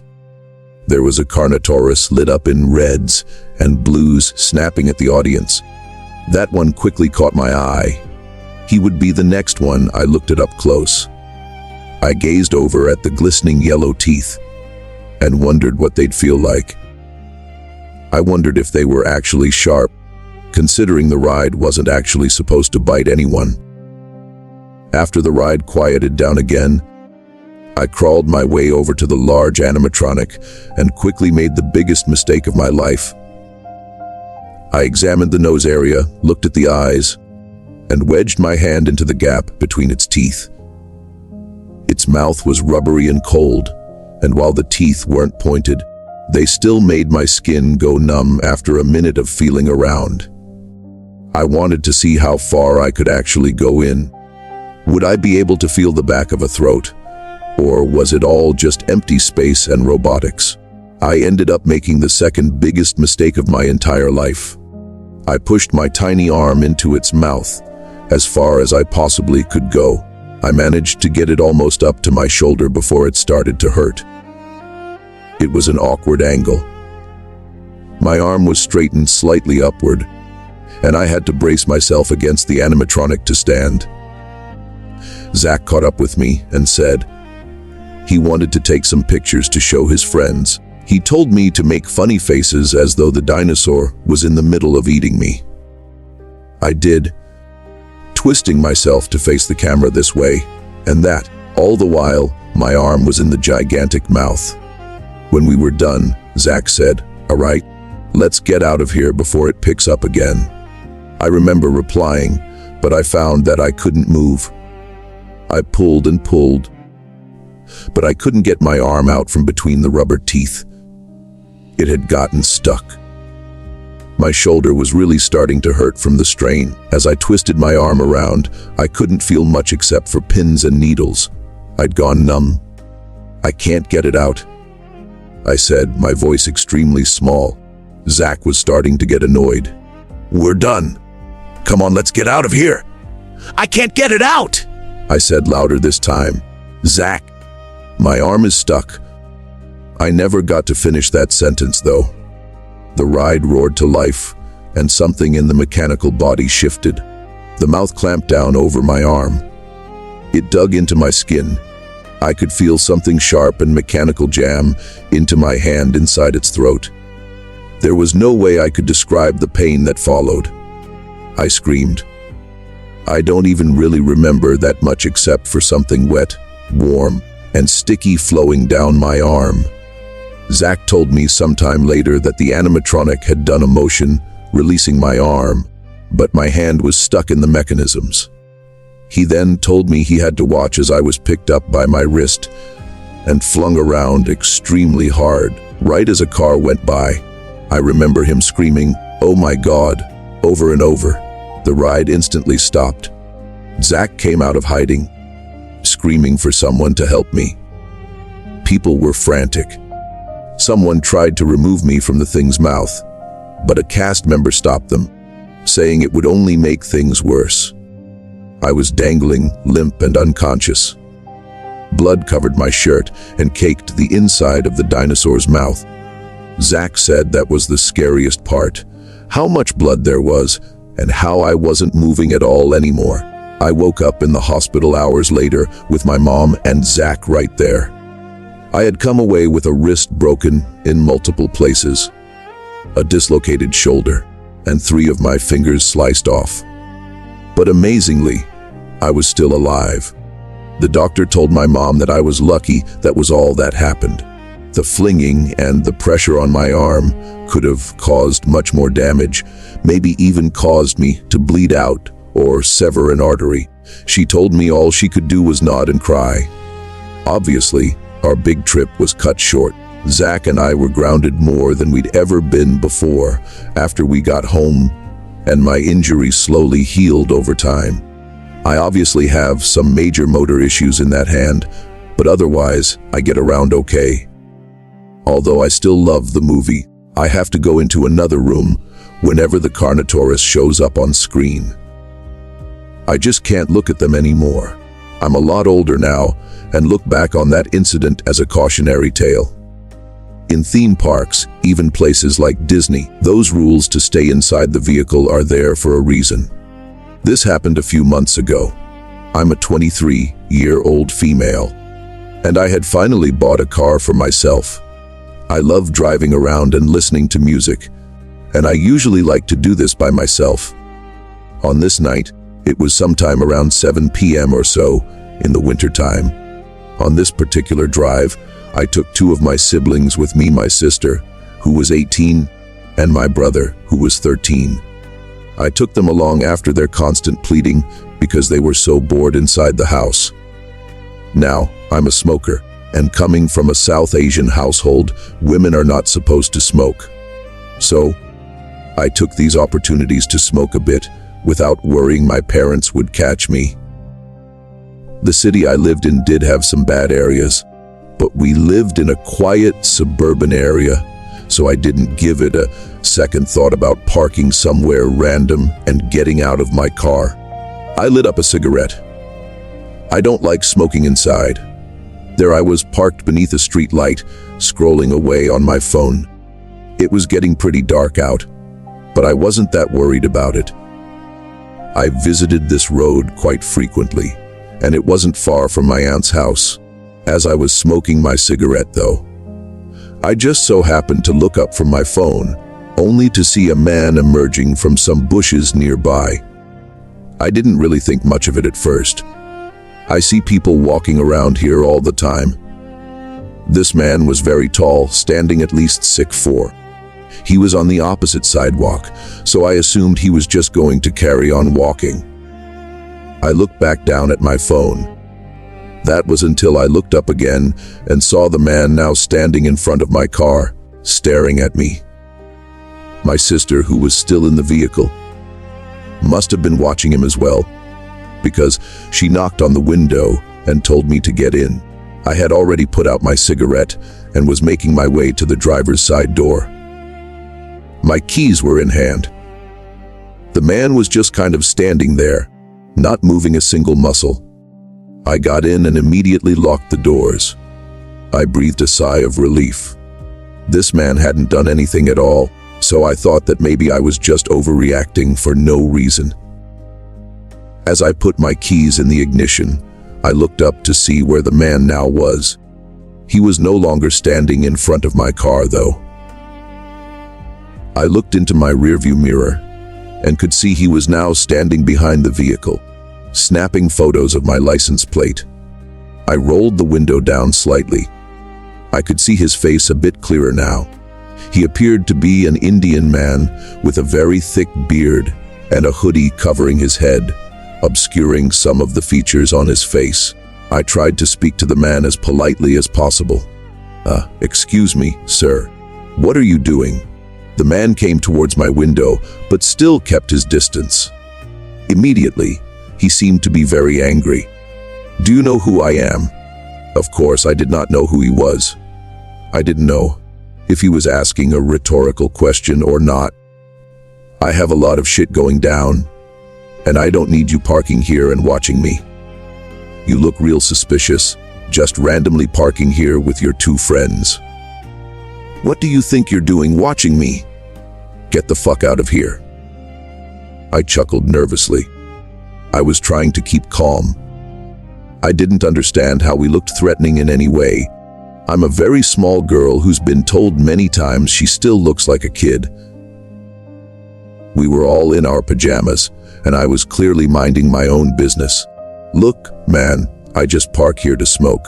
Speaker 1: There was a Carnotaurus lit up in reds and blues snapping at the audience. That one quickly caught my eye. He would be the next one. I looked it up close. I gazed over at the glistening yellow teeth and wondered what they'd feel like. I wondered if they were actually sharp, considering the ride wasn't actually supposed to bite anyone. After the ride quieted down again, I crawled my way over to the large animatronic and quickly made the biggest mistake of my life. I examined the nose area, looked at the eyes, and wedged my hand into the gap between its teeth. Its mouth was rubbery and cold, and while the teeth weren't pointed, They still made my skin go numb after a minute of feeling around. I wanted to see how far I could actually go in. Would I be able to feel the back of a throat? Or was it all just empty space and robotics? I ended up making the second biggest mistake of my entire life. I pushed my tiny arm into its mouth, as far as I possibly could go. I managed to get it almost up to my shoulder before it started to hurt. It was an awkward angle. My arm was straightened slightly upward, and I had to brace myself against the animatronic to stand. Zach caught up with me and said he wanted to take some pictures to show his friends. He told me to make funny faces as though the dinosaur was in the middle of eating me. I did, twisting myself to face the camera this way and that. All the while, my arm was in the gigantic mouth. When we were done, Zach said, "All right, let's get out of here before it picks up again." I remember replying, but I found that I couldn't move. I pulled and pulled, but I couldn't get my arm out from between the rubber teeth. It had gotten stuck. My shoulder was really starting to hurt from the strain. As I twisted my arm around, I couldn't feel much except for pins and needles. I'd gone numb. "I can't get it out," I said, my voice extremely small. Zach was starting to get annoyed. "We're done. Come on, let's get out of here."
Speaker 2: I can't get it out!
Speaker 1: I said louder this time. "Zach, my arm is stuck." I never got to finish that sentence, though. The ride roared to life, and something in the mechanical body shifted. The mouth clamped down over my arm. It dug into my skin. I could feel something sharp and mechanical jam into my hand inside its throat. There was no way I could describe the pain that followed. I screamed. I don't even really remember that much except for something wet, warm, and sticky flowing down my arm. Zach told me sometime later that the animatronic had done a motion, releasing my arm, but my hand was stuck in the mechanisms. He then told me he had to watch as I was picked up by my wrist and flung around extremely hard, right as a car went by. I remember him screaming, "Oh my God," over and over. The ride instantly stopped. Zach came out of hiding, screaming for someone to help me. People were frantic. Someone tried to remove me from the thing's mouth, but a cast member stopped them, saying it would only make things worse. I was dangling, limp and unconscious. Blood covered my shirt and caked the inside of the dinosaur's mouth. Zach said that was the scariest part, how much blood there was and how I wasn't moving at all anymore. I woke up in the hospital hours later with my mom and Zach right there. I had come away with a wrist broken in multiple places, a dislocated shoulder, and 3 of my fingers sliced off. But amazingly, I was still alive. The doctor told my mom that I was lucky that was all that happened. The flinging and the pressure on my arm could have caused much more damage, maybe even caused me to bleed out or sever an artery. She told me all she could do was nod and cry. Obviously, our big trip was cut short. Zach and I were grounded more than we'd ever been before after we got home, and my injury slowly healed over time. I obviously have some major motor issues in that hand, but otherwise, I get around okay. Although I still love the movie, I have to go into another room whenever the Carnotaurus shows up on screen. I just can't look at them anymore. I'm a lot older now and look back on that incident as a cautionary tale. In theme parks, even places like Disney, those rules to stay inside the vehicle are there for a reason. This happened a few months ago. I'm a 23-year-old female, and I had finally bought a car for myself. I love driving around and listening to music, and I usually like to do this by myself. On this night, it was sometime around 7 p.m. or so in the wintertime. On this particular drive, I took 2 of my siblings with me, my sister, who was 18, and my brother, who was 13. I took them along after their constant pleading because they were so bored inside the house. Now, I'm a smoker, And coming from a South Asian household, women are not supposed to smoke. So, I took these opportunities to smoke a bit without worrying my parents would catch me. The city I lived in did have some bad areas, but we lived in a quiet suburban area, so I didn't give it a second thought about parking somewhere random and getting out of my car. I lit up a cigarette. I don't like smoking inside. There I was parked beneath a street light, scrolling away on my phone. It was getting pretty dark out, but I wasn't that worried about it. I visited this road quite frequently, and it wasn't far from my aunt's house. As I was smoking my cigarette, though, I just so happened to look up from my phone, only to see a man emerging from some bushes nearby. I didn't really think much of it at first. I see people walking around here all the time. This man was very tall, standing at least 6'4". He was on the opposite sidewalk, so I assumed he was just going to carry on walking. I looked back down at my phone. That was until I looked up again and saw the man now standing in front of my car, staring at me. My sister, who was still in the vehicle, must have been watching him as well, because she knocked on the window and told me to get in. I had already put out my cigarette and was making my way to the driver's side door. My keys were in hand. The man was just kind of standing there, not moving a single muscle. I got in and immediately locked the doors. I breathed a sigh of relief. This man hadn't done anything at all, so I thought that maybe I was just overreacting for no reason. As I put my keys in the ignition, I looked up to see where the man now was. He was no longer standing in front of my car, though. I looked into my rearview mirror and could see he was now standing behind the vehicle, snapping photos of my license plate. I rolled the window down slightly. I could see his face a bit clearer now. He appeared to be an Indian man with a very thick beard and a hoodie covering his head, obscuring some of the features on his face. I tried to speak to the man as politely as possible. Excuse me, sir. What are you doing?" The man came towards my window, but still kept his distance. Immediately, he seemed to be very angry. "Do you know who I am?" Of course, I did not know who he was. I didn't know if he was asking a rhetorical question or not. "I have a lot of shit going down, and I don't need you parking here and watching me. You look real suspicious, just randomly parking here with your two friends. What do you think you're doing watching me? Get the fuck out of here." I chuckled nervously. I was trying to keep calm. I didn't understand how we looked threatening in any way. I'm a very small girl who's been told many times she still looks like a kid. We were all in our pajamas, and I was clearly minding my own business. "Look, man, I just park here to smoke.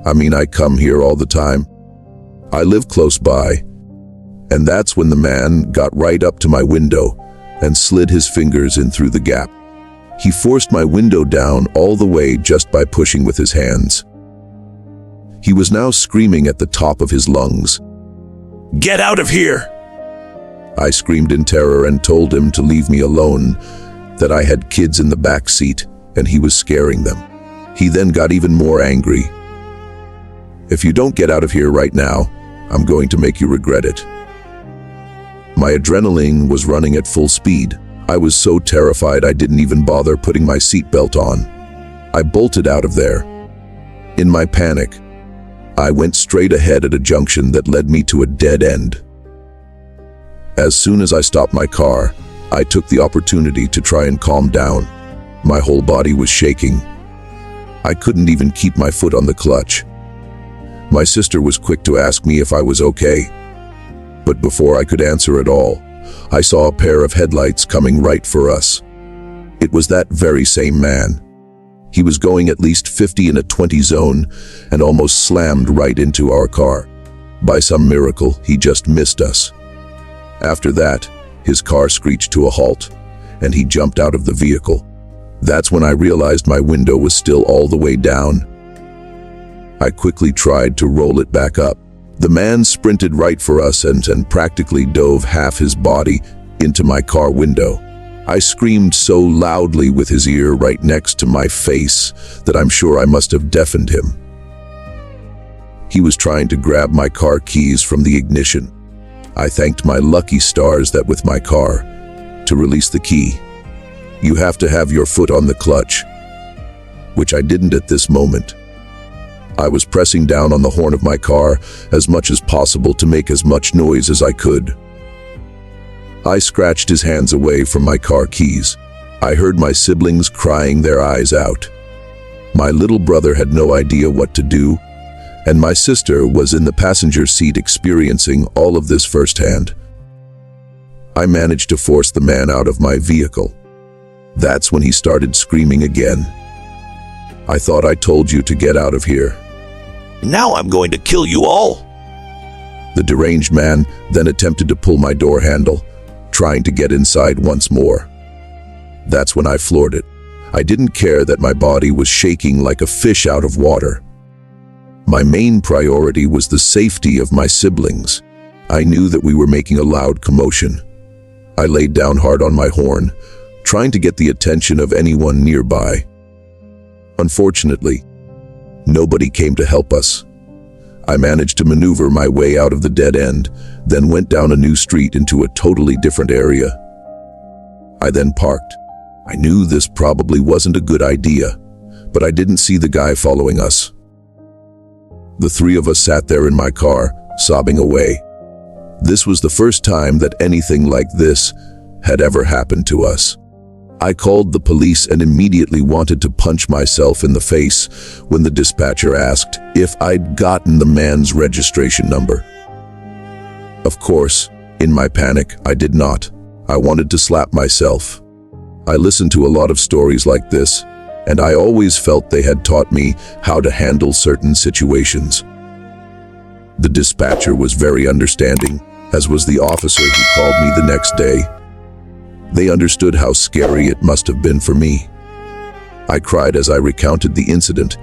Speaker 1: I come here all the time. I live close by." And that's when the man got right up to my window and slid his fingers in through the gap. He forced my window down all the way just by pushing with his hands. He was now screaming at the top of his lungs.
Speaker 2: Get out of here!
Speaker 1: I screamed in terror and told him to leave me alone, that I had kids in the back seat and he was scaring them. He then got even more angry. "If you don't get out of here right now, I'm going to make you regret it." My adrenaline was running at full speed. I was so terrified I didn't even bother putting my seatbelt on. I bolted out of there. In my panic, I went straight ahead at a junction that led me to a dead end. As soon as I stopped my car, I took the opportunity to try and calm down. My whole body was shaking. I couldn't even keep my foot on the clutch. My sister was quick to ask me if I was okay. But before I could answer at all, I saw a pair of headlights coming right for us. It was that very same man. He was going at least 50 in a 20 zone and almost slammed right into our car. By some miracle, he just missed us. After that, his car screeched to a halt, and he jumped out of the vehicle. That's when I realized my window was still all the way down. I quickly tried to roll it back up. The man sprinted right for us and practically dove half his body into my car window. I screamed so loudly with his ear right next to my face that I'm sure I must have deafened him. He was trying to grab my car keys from the ignition. I thanked my lucky stars that with my car, to release the key, you have to have your foot on the clutch, which I didn't at this moment. I was pressing down on the horn of my car as much as possible to make as much noise as I could. I scratched his hands away from my car keys. I heard my siblings crying their eyes out. My little brother had no idea what to do, and my sister was in the passenger seat experiencing all of this firsthand. I managed to force the man out of my vehicle. That's when he started screaming again. I thought I told you to get out of here.
Speaker 2: Now I'm going to kill you all.
Speaker 1: The deranged man then attempted to pull my door handle, trying to get inside once more. That's when I floored it. I didn't care that my body was shaking like a fish out of water. My main priority was the safety of my siblings. I knew that we were making a loud commotion. I laid down hard on my horn, trying to get the attention of anyone nearby. Unfortunately, nobody came to help us. I managed to maneuver my way out of the dead end, then went down a new street into a totally different area. I then parked. I knew this probably wasn't a good idea, but I didn't see the guy following us. The three of us sat there in my car, sobbing away. This was the first time that anything like this had ever happened to us. I called the police and immediately wanted to punch myself in the face when the dispatcher asked if I'd gotten the man's registration number. Of course, in my panic, I did not. I wanted to slap myself. I listened to a lot of stories like this, and I always felt they had taught me how to handle certain situations. The dispatcher was very understanding, as was the officer who called me the next day. They understood how scary it must have been for me. I cried as I recounted the incident.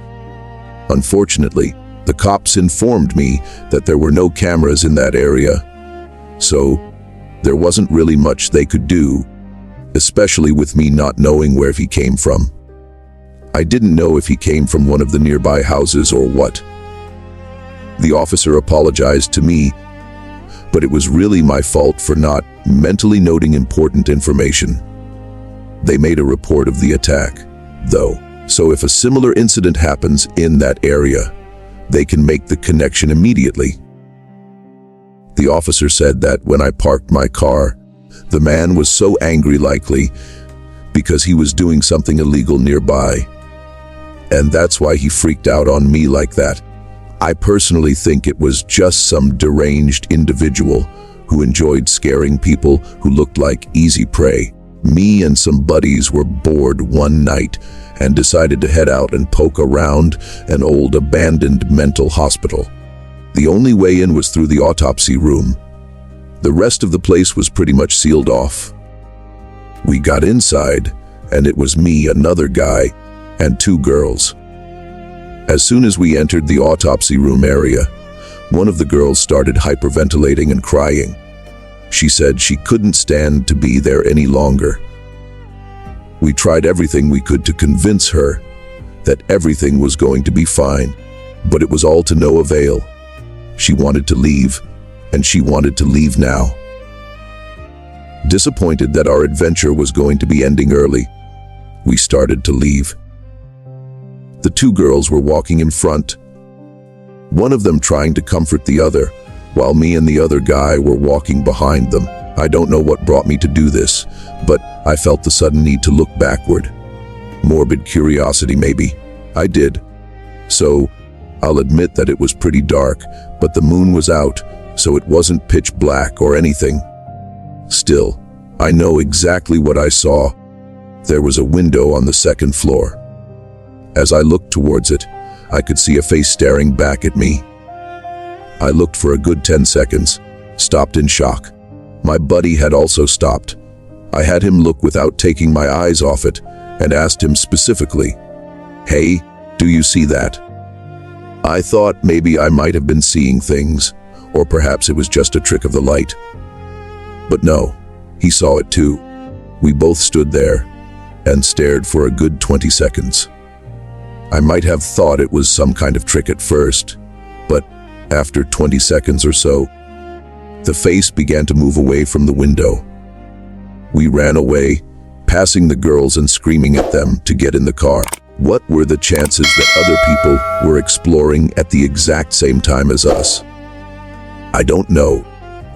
Speaker 1: Unfortunately, the cops informed me that there were no cameras in that area, so there wasn't really much they could do, especially with me not knowing where he came from. I didn't know if he came from one of the nearby houses or what. The officer apologized to me, but it was really my fault for not mentally noting important information. They made a report of the attack, though, so if a similar incident happens in that area, they can make the connection immediately. The officer said that when I parked my car, the man was so angry, likely because he was doing something illegal nearby, and that's why he freaked out on me like that. I personally think it was just some deranged individual who enjoyed scaring people who looked like easy prey. Me and some buddies were bored one night and decided to head out and poke around an old abandoned mental hospital. The only way in was through the autopsy room. The rest of the place was pretty much sealed off. We got inside, and it was me, another guy, and two girls. As soon as we entered the autopsy room area, one of the girls started hyperventilating and crying. She said she couldn't stand to be there any longer. We tried everything we could to convince her that everything was going to be fine, but it was all to no avail. She wanted to leave, and she wanted to leave now. Disappointed that our adventure was going to be ending early, we started to leave. The two girls were walking in front, one of them trying to comfort the other, while me and the other guy were walking behind them. I don't know what brought me to do this, but I felt the sudden need to look backward. Morbid curiosity, maybe. I did. So, I'll admit that it was pretty dark, but the moon was out, so it wasn't pitch black or anything. Still, I know exactly what I saw. There was a window on the second floor. As I looked towards it, I could see a face staring back at me. I looked for a good 10 seconds, stopped in shock. My buddy had also stopped. I had him look without taking my eyes off it and asked him specifically, "Hey, do you see that?" I thought maybe I might have been seeing things, or perhaps it was just a trick of the light. But no, he saw it too. We both stood there and stared for a good 20 seconds. I might have thought it was some kind of trick at first, but after 20 seconds or so, the face began to move away from the window. We ran away, passing the girls and screaming at them to get in the car. What were the chances that other people were exploring at the exact same time as us? I don't know.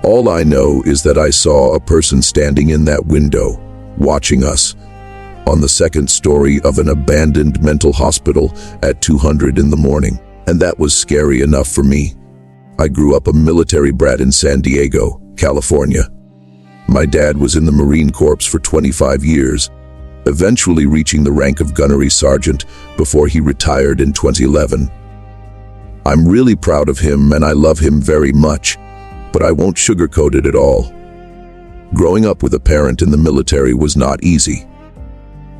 Speaker 1: All I know is that I saw a person standing in that window, watching us, on the second story of an abandoned mental hospital at 200 in the morning. And that was scary enough for me. I grew up a military brat in San Diego, California. My dad was in the Marine Corps for 25 years, eventually reaching the rank of gunnery sergeant before he retired in 2011. I'm really proud of him and I love him very much, but I won't sugarcoat it at all. Growing up with a parent in the military was not easy.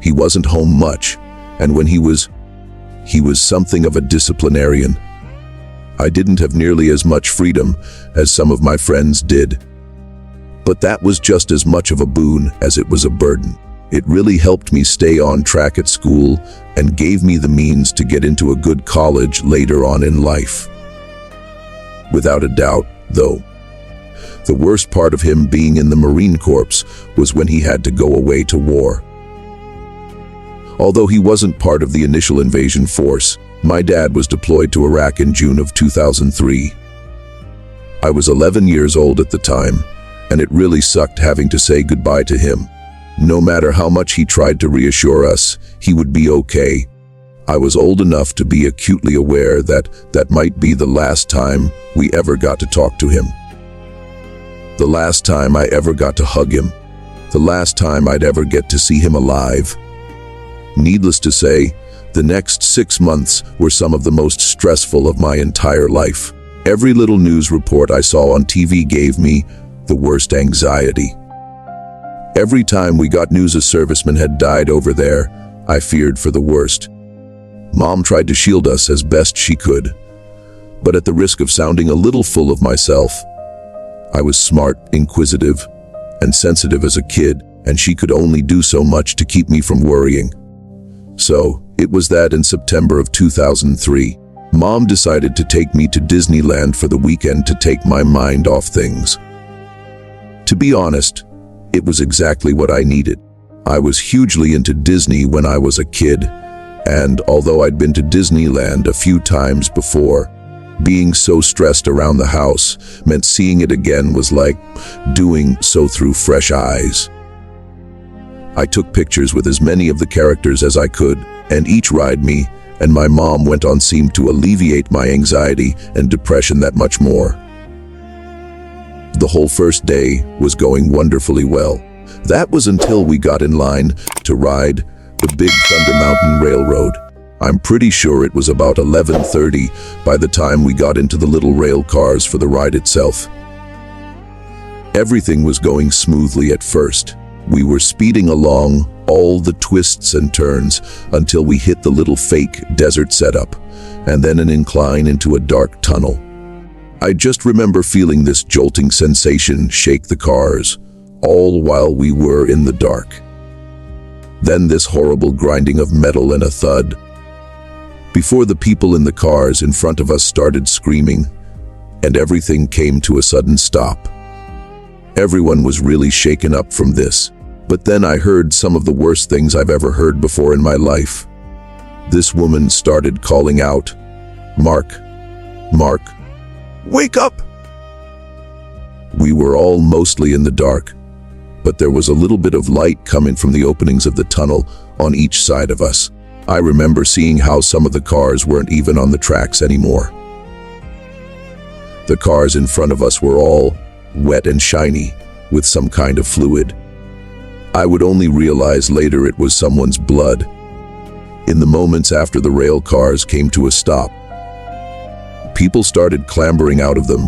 Speaker 1: He wasn't home much, and when he was something of a disciplinarian. I didn't have nearly as much freedom as some of my friends did. But that was just as much of a boon as it was a burden. It really helped me stay on track at school and gave me the means to get into a good college later on in life. Without a doubt, though, the worst part of him being in the Marine Corps was when he had to go away to war. Although he wasn't part of the initial invasion force, my dad was deployed to Iraq in June of 2003. I was 11 years old at the time, and it really sucked having to say goodbye to him. No matter how much he tried to reassure us, he would be okay. I was old enough to be acutely aware that might be the last time we ever got to talk to him. The last time I ever got to hug him. The last time I'd ever get to see him alive. Needless to say, the next 6 months were some of the most stressful of my entire life. Every little news report I saw on TV gave me the worst anxiety. Every time we got news a serviceman had died over there, I feared for the worst. Mom tried to shield us as best she could, but at the risk of sounding a little full of myself, I was smart, inquisitive, and sensitive as a kid, and she could only do so much to keep me from worrying. So, it was that in September of 2003, Mom decided to take me to Disneyland for the weekend to take my mind off things. To be honest, it was exactly what I needed. I was hugely into Disney when I was a kid, and although I'd been to Disneyland a few times before, being so stressed around the house meant seeing it again was like doing so through fresh eyes. I took pictures with as many of the characters as I could, and each ride me and my mom went on seemed to alleviate my anxiety and depression that much more. The whole first day was going wonderfully well. That was until we got in line to ride the Big Thunder Mountain Railroad. I'm pretty sure it was about 11:30 by the time we got into the little rail cars for the ride itself. Everything was going smoothly at first. We were speeding along all the twists and turns until we hit the little fake desert setup, and then an incline into a dark tunnel. I just remember feeling this jolting sensation shake the cars, all while we were in the dark. Then this horrible grinding of metal and a thud. Before the people in the cars in front of us started screaming, and everything came to a sudden stop. Everyone was really shaken up from this, but then I heard some of the worst things I've ever heard before in my life. This woman started calling out, "Mark, Mark, wake up!" We were all mostly in the dark, but there was a little bit of light coming from the openings of the tunnel on each side of us. I remember seeing how some of the cars weren't even on the tracks anymore. The cars in front of us were all wet and shiny with some kind of fluid. I would only realize later it was someone's blood. In the moments after the rail cars came to a stop, people started clambering out of them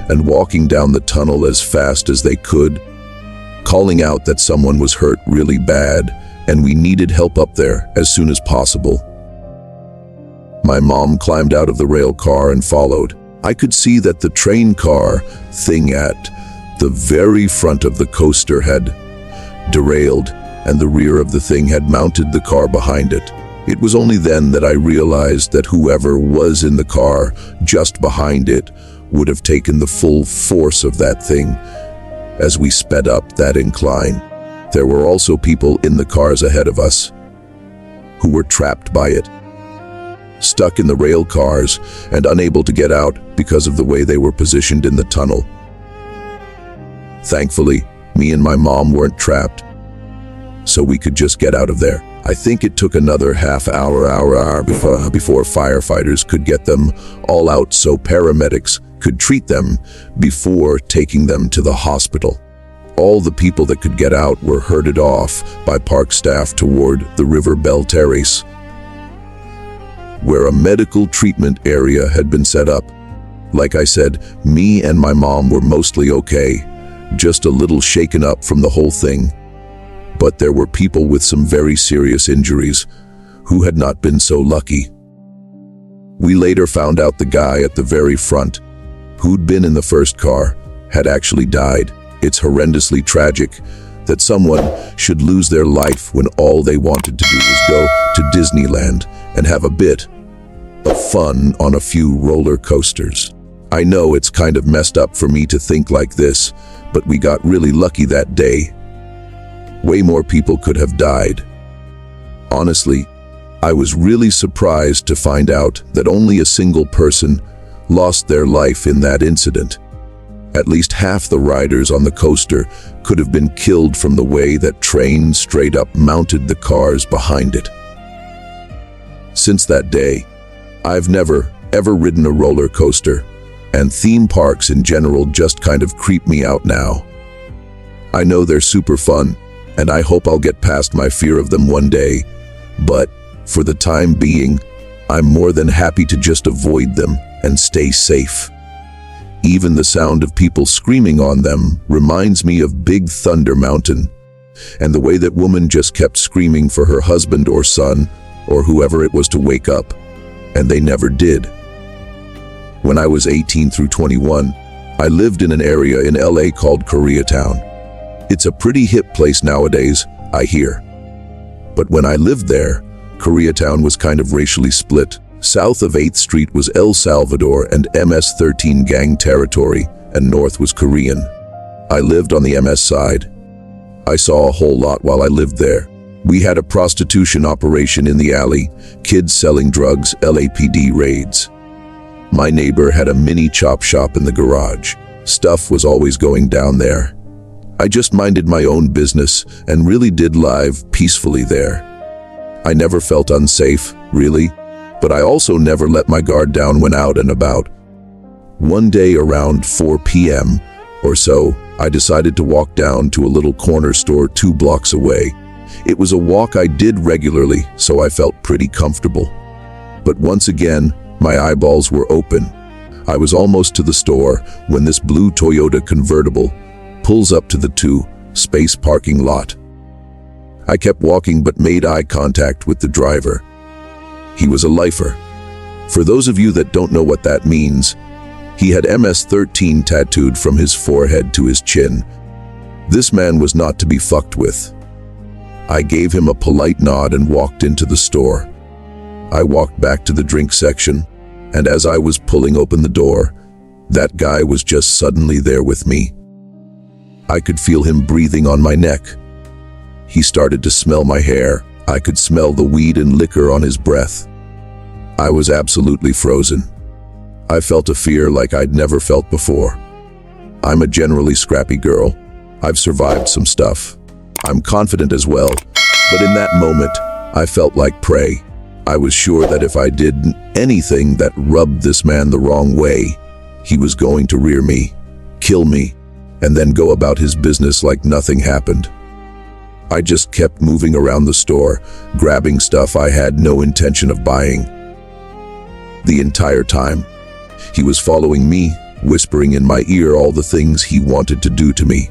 Speaker 1: and walking down the tunnel as fast as they could, calling out that someone was hurt really bad and we needed help up there as soon as possible. My mom climbed out of the rail car and followed. I could see that the train car thing at the very front of the coaster had derailed, and the rear of the thing had mounted the car behind it. It was only then that I realized that whoever was in the car just behind it would have taken the full force of that thing as we sped up that incline. There were also people in the cars ahead of us who were trapped by it, stuck in the rail cars and unable to get out because of the way they were positioned in the tunnel. Thankfully, me and my mom weren't trapped, so we could just get out of there. I think it took another half hour before firefighters could get them all out so paramedics could treat them before taking them to the hospital. All the people that could get out were herded off by park staff toward the River Bell Terrace, where a medical treatment area had been set up. Like I said, me and my mom were mostly okay, just a little shaken up from the whole thing. But there were people with some very serious injuries who had not been so lucky. We later found out the guy at the very front, who'd been in the first car, had actually died. It's horrendously tragic that someone should lose their life when all they wanted to do was go to Disneyland and have a bit of fun on a few roller coasters. I know it's kind of messed up for me to think like this, but we got really lucky that day. Way more people could have died. Honestly, I was really surprised to find out that only a single person lost their life in that incident. At least half the riders on the coaster could have been killed from the way that train straight up mounted the cars behind it. Since that day, I've never, ever ridden a roller coaster, and theme parks in general just kind of creep me out now. I know they're super fun, and I hope I'll get past my fear of them one day, but for the time being, I'm more than happy to just avoid them and stay safe. Even the sound of people screaming on them reminds me of Big Thunder Mountain, and the way that woman just kept screaming for her husband or son or whoever it was to wake up, and they never did. When I was 18 through 21, I lived in an area in LA called Koreatown. It's a pretty hip place nowadays, I hear. But when I lived there, Koreatown was kind of racially split. South of 8th Street was El Salvador and MS-13 gang territory, and north was Korean. I lived on the MS side. I saw a whole lot while I lived there. We had a prostitution operation in the alley, kids selling drugs, LAPD raids. My neighbor had a mini chop shop in the garage. Stuff was always going down there. I just minded my own business and really did live peacefully there. I never felt unsafe, really, but I also never let my guard down when out and about. One day around 4 p.m. or so, I decided to walk down to a little corner store 2 blocks away. It was a walk I did regularly, so I felt pretty comfortable. But once again, my eyeballs were open. I was almost to the store when this blue Toyota convertible pulls up to the 2-space parking lot. I kept walking but made eye contact with the driver. He was a lifer. For those of you that don't know what that means, he had MS-13 tattooed from his forehead to his chin. This man was not to be fucked with. I gave him a polite nod and walked into the store. I walked back to the drink section, and as I was pulling open the door, that guy was just suddenly there with me. I could feel him breathing on my neck. He started to smell my hair. I could smell the weed and liquor on his breath. I was absolutely frozen. I felt a fear like I'd never felt before. I'm a generally scrappy girl. I've survived some stuff. I'm confident as well, but in that moment, I felt like prey. I was sure that if I did anything that rubbed this man the wrong way, he was going to rear me, kill me, and then go about his business like nothing happened. I just kept moving around the store, grabbing stuff I had no intention of buying. The entire time, he was following me, whispering in my ear all the things he wanted to do to me.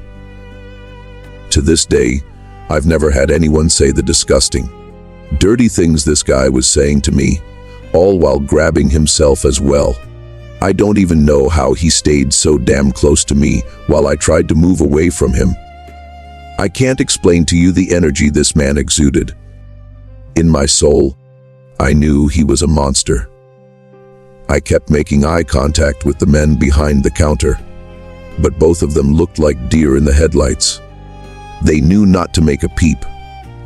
Speaker 1: To this day, I've never had anyone say the disgusting, dirty things this guy was saying to me, all while grabbing himself as well. I don't even know how he stayed so damn close to me while I tried to move away from him. I can't explain to you the energy this man exuded. In my soul, I knew he was a monster. I kept making eye contact with the men behind the counter, but both of them looked like deer in the headlights. They knew not to make a peep,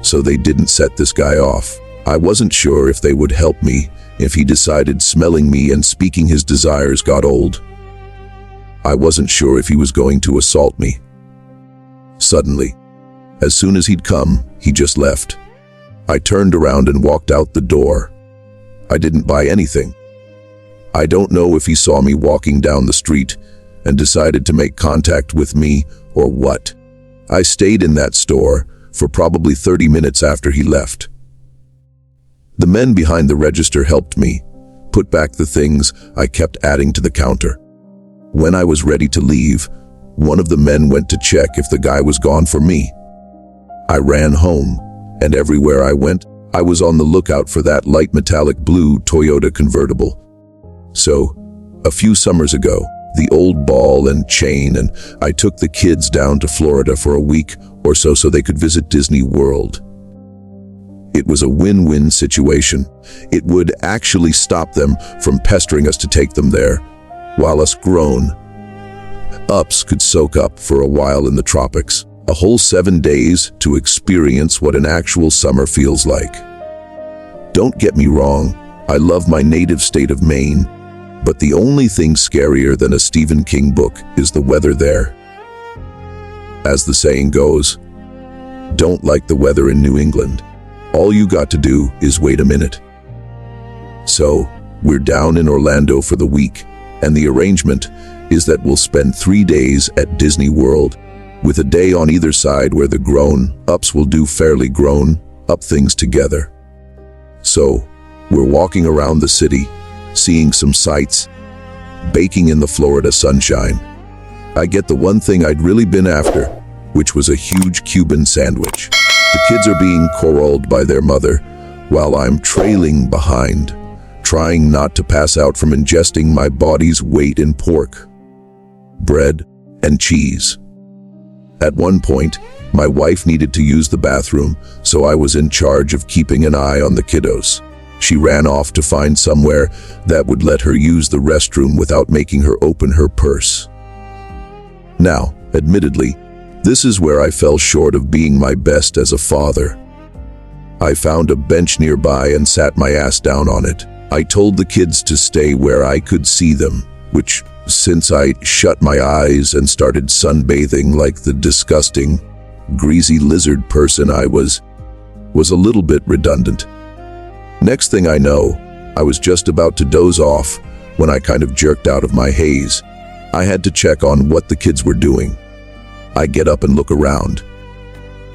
Speaker 1: so they didn't set this guy off. I wasn't sure if they would help me if he decided smelling me and speaking his desires got old. I wasn't sure if he was going to assault me. Suddenly, as soon as he'd come, he just left. I turned around and walked out the door. I didn't buy anything. I don't know if he saw me walking down the street and decided to make contact with me or what. I stayed in that store for probably 30 minutes after he left. The men behind the register helped me put back the things I kept adding to the counter. When I was ready to leave, one of the men went to check if the guy was gone for me. I ran home, and everywhere I went, I was on the lookout for that light metallic blue Toyota convertible. So, a few summers ago, the old ball and chain and I took the kids down to Florida for a week or so they could visit Disney World. It was a win-win situation. It would actually stop them from pestering us to take them there, while us grown-ups could soak up for a while in the tropics. A whole 7 days to experience what an actual summer feels like. Don't get me wrong, I love my native state of Maine, but the only thing scarier than a Stephen King book is the weather there. As the saying goes, don't like the weather in New England. All you got to do is wait a minute. So, we're down in Orlando for the week, and the arrangement is that we'll spend 3 days at Disney World, with a day on either side where the grown-ups will do fairly grown-up things together. So, we're walking around the city, seeing some sights, baking in the Florida sunshine. I get the one thing I'd really been after, which was a huge Cuban sandwich. The kids are being corralled by their mother, while I'm trailing behind, trying not to pass out from ingesting my body's weight in pork, bread, and cheese. At one point, my wife needed to use the bathroom, so I was in charge of keeping an eye on the kiddos. She ran off to find somewhere that would let her use the restroom without making her open her purse. Now, admittedly, this is where I fell short of being my best as a father. I found a bench nearby and sat my ass down on it. I told the kids to stay where I could see them, which, since I shut my eyes and started sunbathing like the disgusting, greasy lizard person I was a little bit redundant. Next thing I know, I was just about to doze off when I kind of jerked out of my haze. I had to check on what the kids were doing. I get up and look around.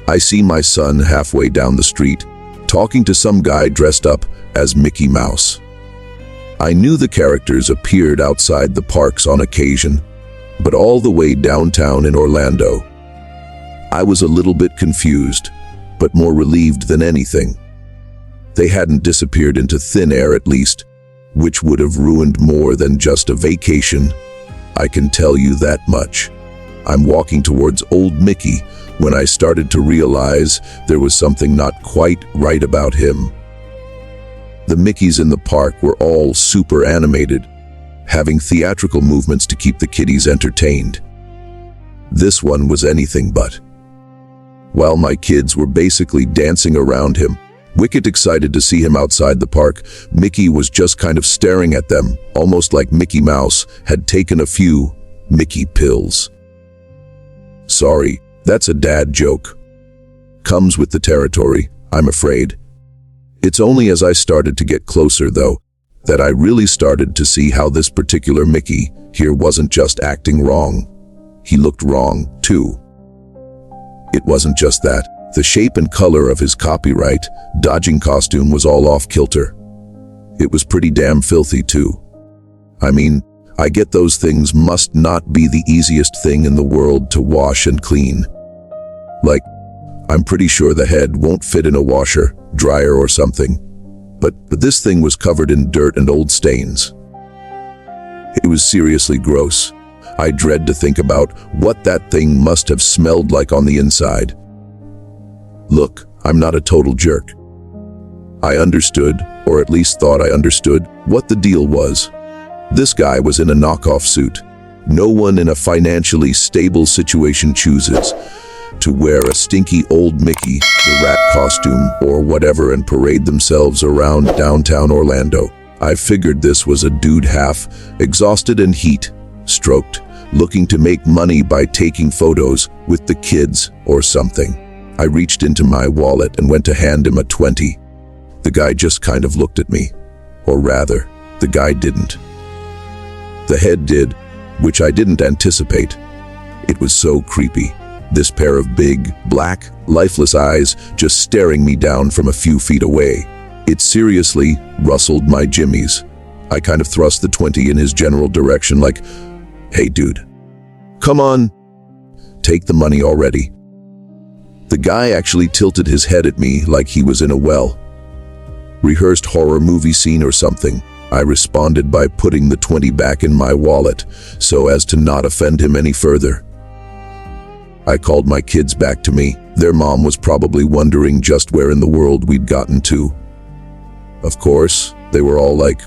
Speaker 1: I see my son halfway down the street, talking to some guy dressed up as Mickey Mouse. I knew the characters appeared outside the parks on occasion, but all the way downtown in Orlando. I was a little bit confused, but more relieved than anything. They hadn't disappeared into thin air at least, which would have ruined more than just a vacation. I can tell you that much. I'm walking towards Old Mickey when I started to realize there was something not quite right about him. The Mickeys in the park were all super animated, having theatrical movements to keep the kiddies entertained. This one was anything but. While my kids were basically dancing around him, wicked excited to see him outside the park, Mickey was just kind of staring at them, almost like Mickey Mouse had taken a few Mickey pills. Sorry, that's a dad joke. Comes with the territory, I'm afraid. It's only as I started to get closer, though, that I really started to see how this particular Mickey here wasn't just acting wrong. He looked wrong, too. It wasn't just that. The shape and color of his copyright dodging costume was all off kilter. It was pretty damn filthy, too. I mean, I get those things must not be the easiest thing in the world to wash and clean. Like, I'm pretty sure the head won't fit in a washer, dryer or something. but this thing was covered in dirt and old stains. It was seriously gross. I dread to think about what that thing must have smelled like on the inside. Look, I'm not a total jerk. I understood, or at least thought I understood, what the deal was. This guy was in a knockoff suit. No one in a financially stable situation chooses to wear a stinky old Mickey, the rat costume, or whatever and parade themselves around downtown Orlando. I figured this was a dude half exhausted and heat-stroked, looking to make money by taking photos with the kids or something. I reached into my wallet and went to hand him a 20. The guy just kind of looked at me. Or rather, the guy didn't. The head did, which I didn't anticipate. It was so creepy. This pair of big, black, lifeless eyes just staring me down from a few feet away. It seriously rustled my jimmies. I kind of thrust the 20 in his general direction like, "Hey dude, come on, take the money already." The guy actually tilted his head at me like he was in a rehearsed horror movie scene or something. I responded by putting the 20 back in my wallet so as to not offend him any further. I called my kids back to me. Their mom was probably wondering just where in the world we'd gotten to. Of course, they were all like,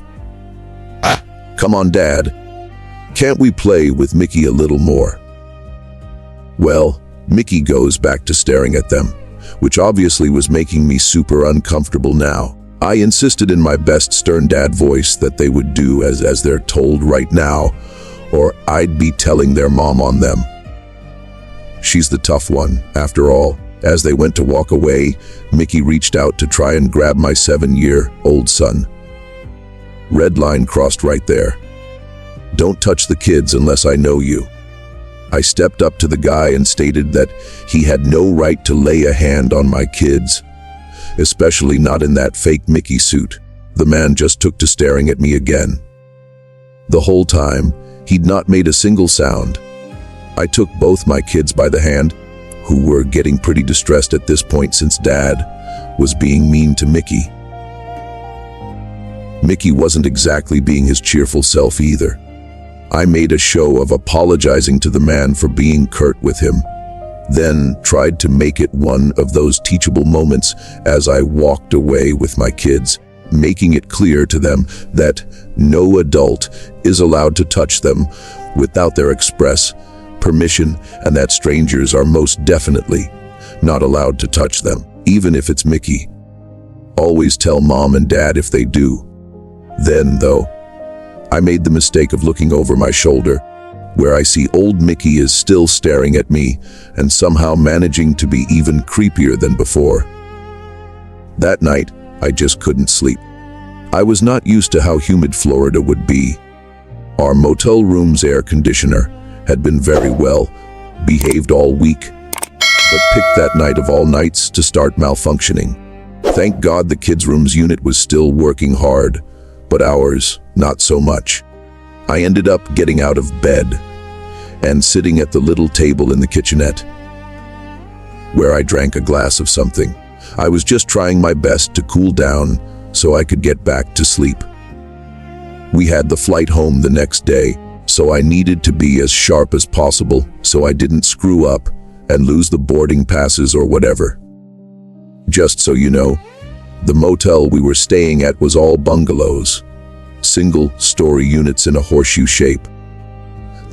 Speaker 1: "Come on, Dad. Can't we play with Mickey a little more?" Well, Mickey goes back to staring at them, which obviously was making me super uncomfortable now. I insisted in my best stern dad voice that they would do as they're told right now, or I'd be telling their mom on them. She's the tough one, after all. As they went to walk away, Mickey reached out to try and grab my 7-year-old son. Red line crossed right there. "Don't touch the kids unless I know you." I stepped up to the guy and stated that he had no right to lay a hand on my kids, especially not in that fake Mickey suit. The man just took to staring at me again. The whole time, he'd not made a single sound. I took both my kids by the hand, who were getting pretty distressed at this point since Dad was being mean to Mickey. Mickey wasn't exactly being his cheerful self either. I made a show of apologizing to the man for being curt with him, then tried to make it one of those teachable moments as I walked away with my kids, making it clear to them that no adult is allowed to touch them without their express permission, and that strangers are most definitely not allowed to touch them, even if it's Mickey. Always tell Mom and Dad if they do. Then, though, I made the mistake of looking over my shoulder, where I see old Mickey is still staring at me and somehow managing to be even creepier than before. That night, I just couldn't sleep. I was not used to how humid Florida would be. Our motel room's air conditioner had been very well behaved all week, but picked that night of all nights to start malfunctioning. Thank God the kids' room's unit was still working hard, but ours, not so much. I ended up getting out of bed and sitting at the little table in the kitchenette, where I drank a glass of something. I was just trying my best to cool down so I could get back to sleep. We had the flight home the next day, so I needed to be as sharp as possible so I didn't screw up and lose the boarding passes or whatever. Just so you know, the motel we were staying at was all bungalows, single-story units in a horseshoe shape.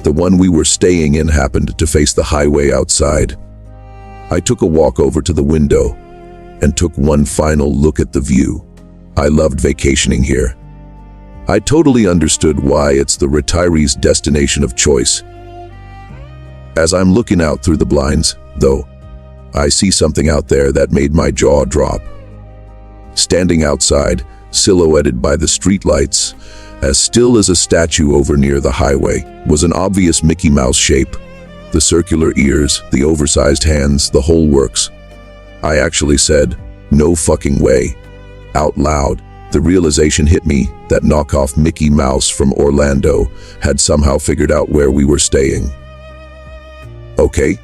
Speaker 1: The one we were staying in happened to face the highway outside. I took a walk over to the window and took one final look at the view. I loved vacationing here. I totally understood why it's the retiree's destination of choice. As I'm looking out through the blinds, though, I see something out there that made my jaw drop. Standing outside, silhouetted by the streetlights, as still as a statue over near the highway, was an obvious Mickey Mouse shape. The circular ears, the oversized hands, the whole works. I actually said, "No fucking way," out loud. The realization hit me that knockoff Mickey Mouse from Orlando had somehow figured out where we were staying. Okay,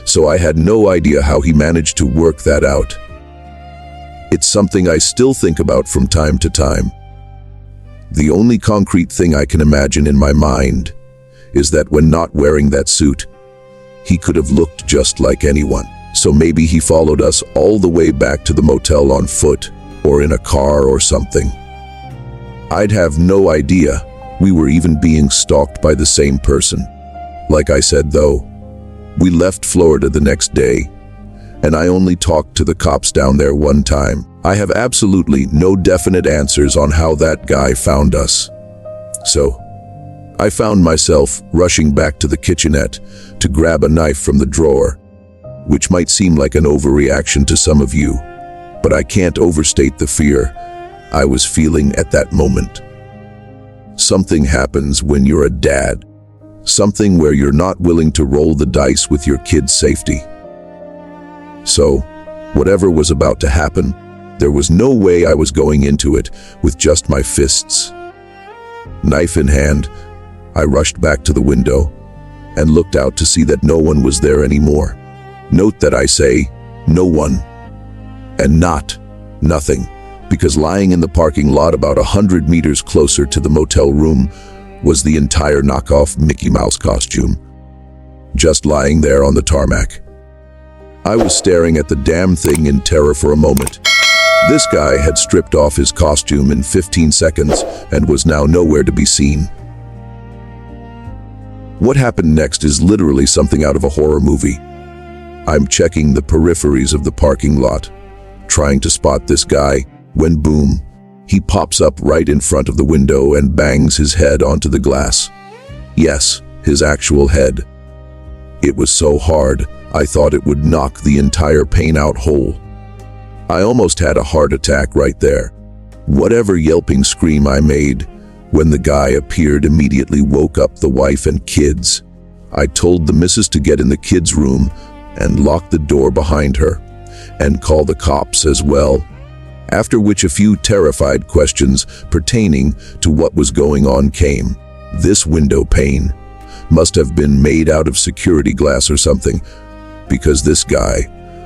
Speaker 1: so I had no idea how he managed to work that out. It's something I still think about from time to time. The only concrete thing I can imagine in my mind is that when not wearing that suit, he could have looked just like anyone. So maybe he followed us all the way back to the motel on foot or in a car or something. I'd have no idea we were even being stalked by the same person. Like I said though, we left Florida the next day, and I only talked to the cops down there one time. I have absolutely no definite answers on how that guy found us. So, I found myself rushing back to the kitchenette to grab a knife from the drawer, which might seem like an overreaction to some of you, but I can't overstate the fear I was feeling at that moment. Something happens when you're a dad, something where you're not willing to roll the dice with your kid's safety. So, whatever was about to happen, there was no way I was going into it with just my fists. Knife in hand, I rushed back to the window and looked out to see that no one was there anymore. Note that I say, no one, and not nothing, because lying in the parking lot about 100 meters closer to the motel room was the entire knockoff Mickey Mouse costume, just lying there on the tarmac. I was staring at the damn thing in terror for a moment. This guy had stripped off his costume in 15 seconds and was now nowhere to be seen. What happened next is literally something out of a horror movie. I'm checking the peripheries of the parking lot, trying to spot this guy, when boom, he pops up right in front of the window and bangs his head onto the glass. Yes, his actual head. It was so hard, I thought it would knock the entire pane out whole. I almost had a heart attack right there. Whatever yelping scream I made when the guy appeared immediately woke up the wife and kids. I told the missus to get in the kids' room and lock the door behind her and call the cops as well. After which a few terrified questions pertaining to what was going on came. This window pane must have been made out of security glass or something, because this guy,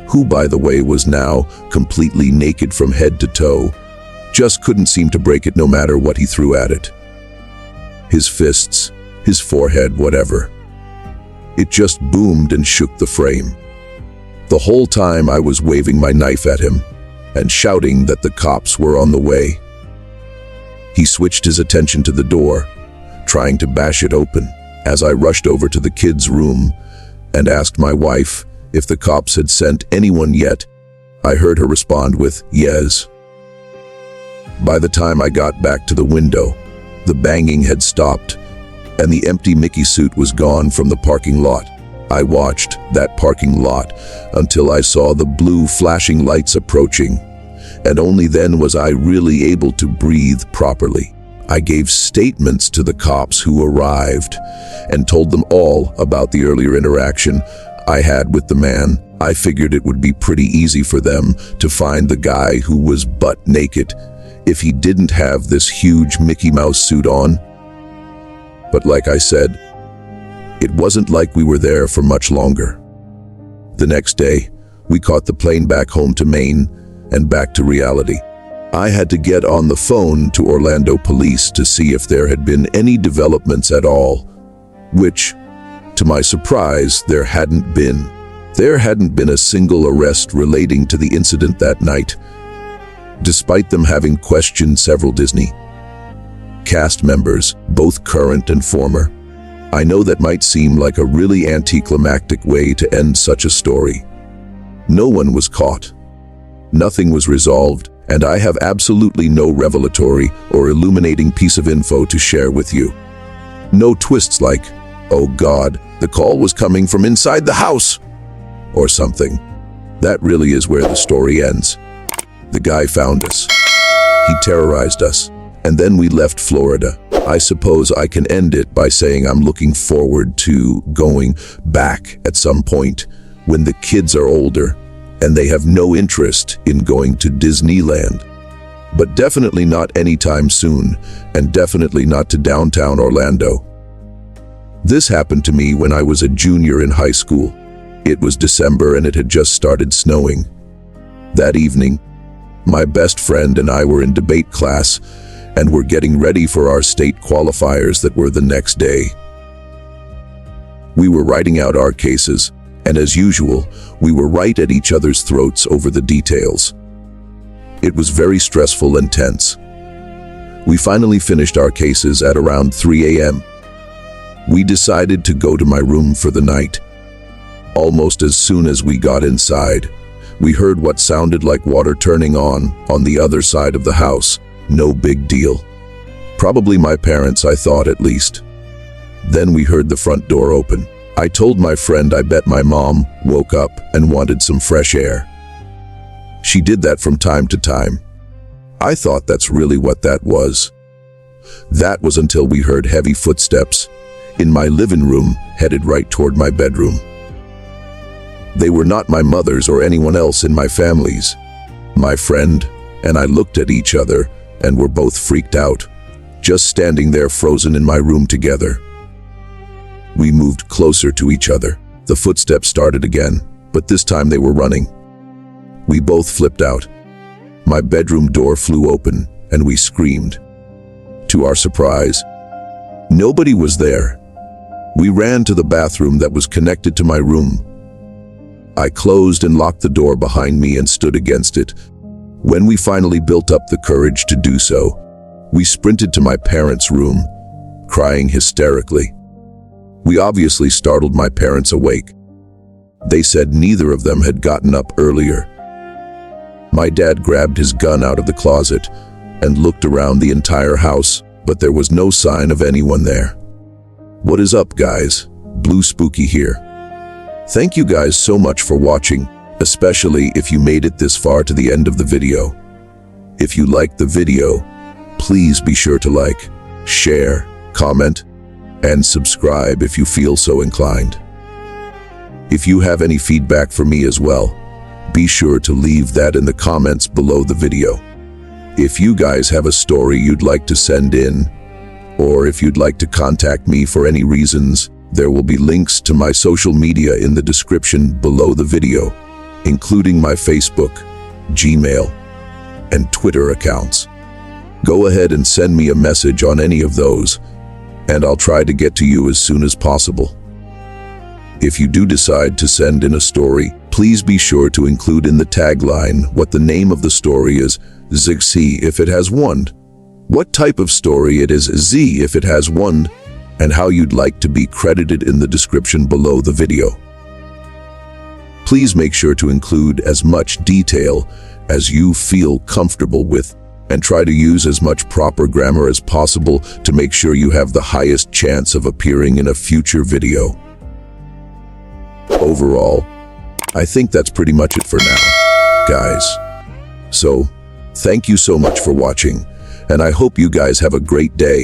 Speaker 1: who by the way was now completely naked from head to toe, just couldn't seem to break it no matter what he threw at it. His fists, his forehead, whatever. It just boomed and shook the frame. The whole time I was waving my knife at him and shouting that the cops were on the way. He switched his attention to the door, trying to bash it open. As I rushed over to the kids' room and asked my wife if the cops had sent anyone yet, I heard her respond with, yes. By the time I got back to the window, the banging had stopped, and the empty Mickey suit was gone from the parking lot. I watched that parking lot until I saw the blue flashing lights approaching, and only then was I really able to breathe properly. I gave statements to the cops who arrived and told them all about the earlier interaction I had with the man. I figured it would be pretty easy for them to find the guy who was butt naked if he didn't have this huge Mickey Mouse suit on. But like I said, it wasn't like we were there for much longer. The next day, we caught the plane back home to Maine and back to reality. I had to get on the phone to Orlando police to see if there had been any developments at all, which, to my surprise, there hadn't been. There hadn't been a single arrest relating to the incident that night, despite them having questioned several Disney cast members, both current and former. I know that might seem like a really anticlimactic way to end such a story. No one was caught. Nothing was resolved, and I have absolutely no revelatory or illuminating piece of info to share with you. No twists like, oh God, the call was coming from inside the house, or something. That really is where the story ends. The guy found us. He terrorized us, and then we left Florida. I suppose I can end it by saying I'm looking forward to going back at some point when the kids are older and they have no interest in going to Disneyland. But definitely not anytime soon, and definitely not to downtown Orlando. This happened to me when I was a junior in high school. It was December and it had just started snowing. That evening, My best friend and I were in debate class and were getting ready for our state qualifiers that were the next day. We were writing out our cases, and as usual, we were right at each other's throats over the details. It was very stressful and tense. We finally finished our cases at around 3 a.m. We decided to go to my room for the night. Almost as soon as we got inside, we heard what sounded like water turning on the other side of the house. No big deal. Probably my parents, I thought at least. Then we heard the front door open. I told my friend I bet my mom woke up and wanted some fresh air. She did that from time to time. I thought that's really what that was. That was until we heard heavy footsteps in my living room headed right toward my bedroom. They were not my mother's or anyone else in my family's. My friend and I looked at each other and were both freaked out, just standing there frozen in my room together. We moved closer to each other. The footsteps started again, but this time they were running. We both flipped out. My bedroom door flew open and we screamed. To our surprise, nobody was there. We ran to the bathroom that was connected to my room. I closed and locked the door behind me and stood against it. When we finally built up the courage to do so, we sprinted to my parents' room, crying hysterically. We obviously startled my parents awake. They said neither of them had gotten up earlier. My dad grabbed his gun out of the closet and looked around the entire house, but there was no sign of anyone there. What is up, guys? Blue Spooky here. Thank you guys so much for watching, especially if you made it this far to the end of the video. If you liked the video, please be sure to like, share, comment, and subscribe if you feel so inclined. If you have any feedback for me as well, be sure to leave that in the comments below the video. If you guys have a story you'd like to send in, or if you'd like to contact me for any reasons, there will be links to my social media in the description below the video, including my Facebook, Gmail, and Twitter accounts. Go ahead and send me a message on any of those, and I'll try to get to you as soon as possible. If you do decide to send in a story, please be sure to include in the tagline what the name of the story is, Z if it has one, what type of story it is, Z if it has one, and how you'd like to be credited in the description below the video. Please make sure to include as much detail as you feel comfortable with, and try to use as much proper grammar as possible to make sure you have the highest chance of appearing in a future video. Overall, I think that's pretty much it for now, guys. So, thank you so much for watching, and I hope you guys have a great day.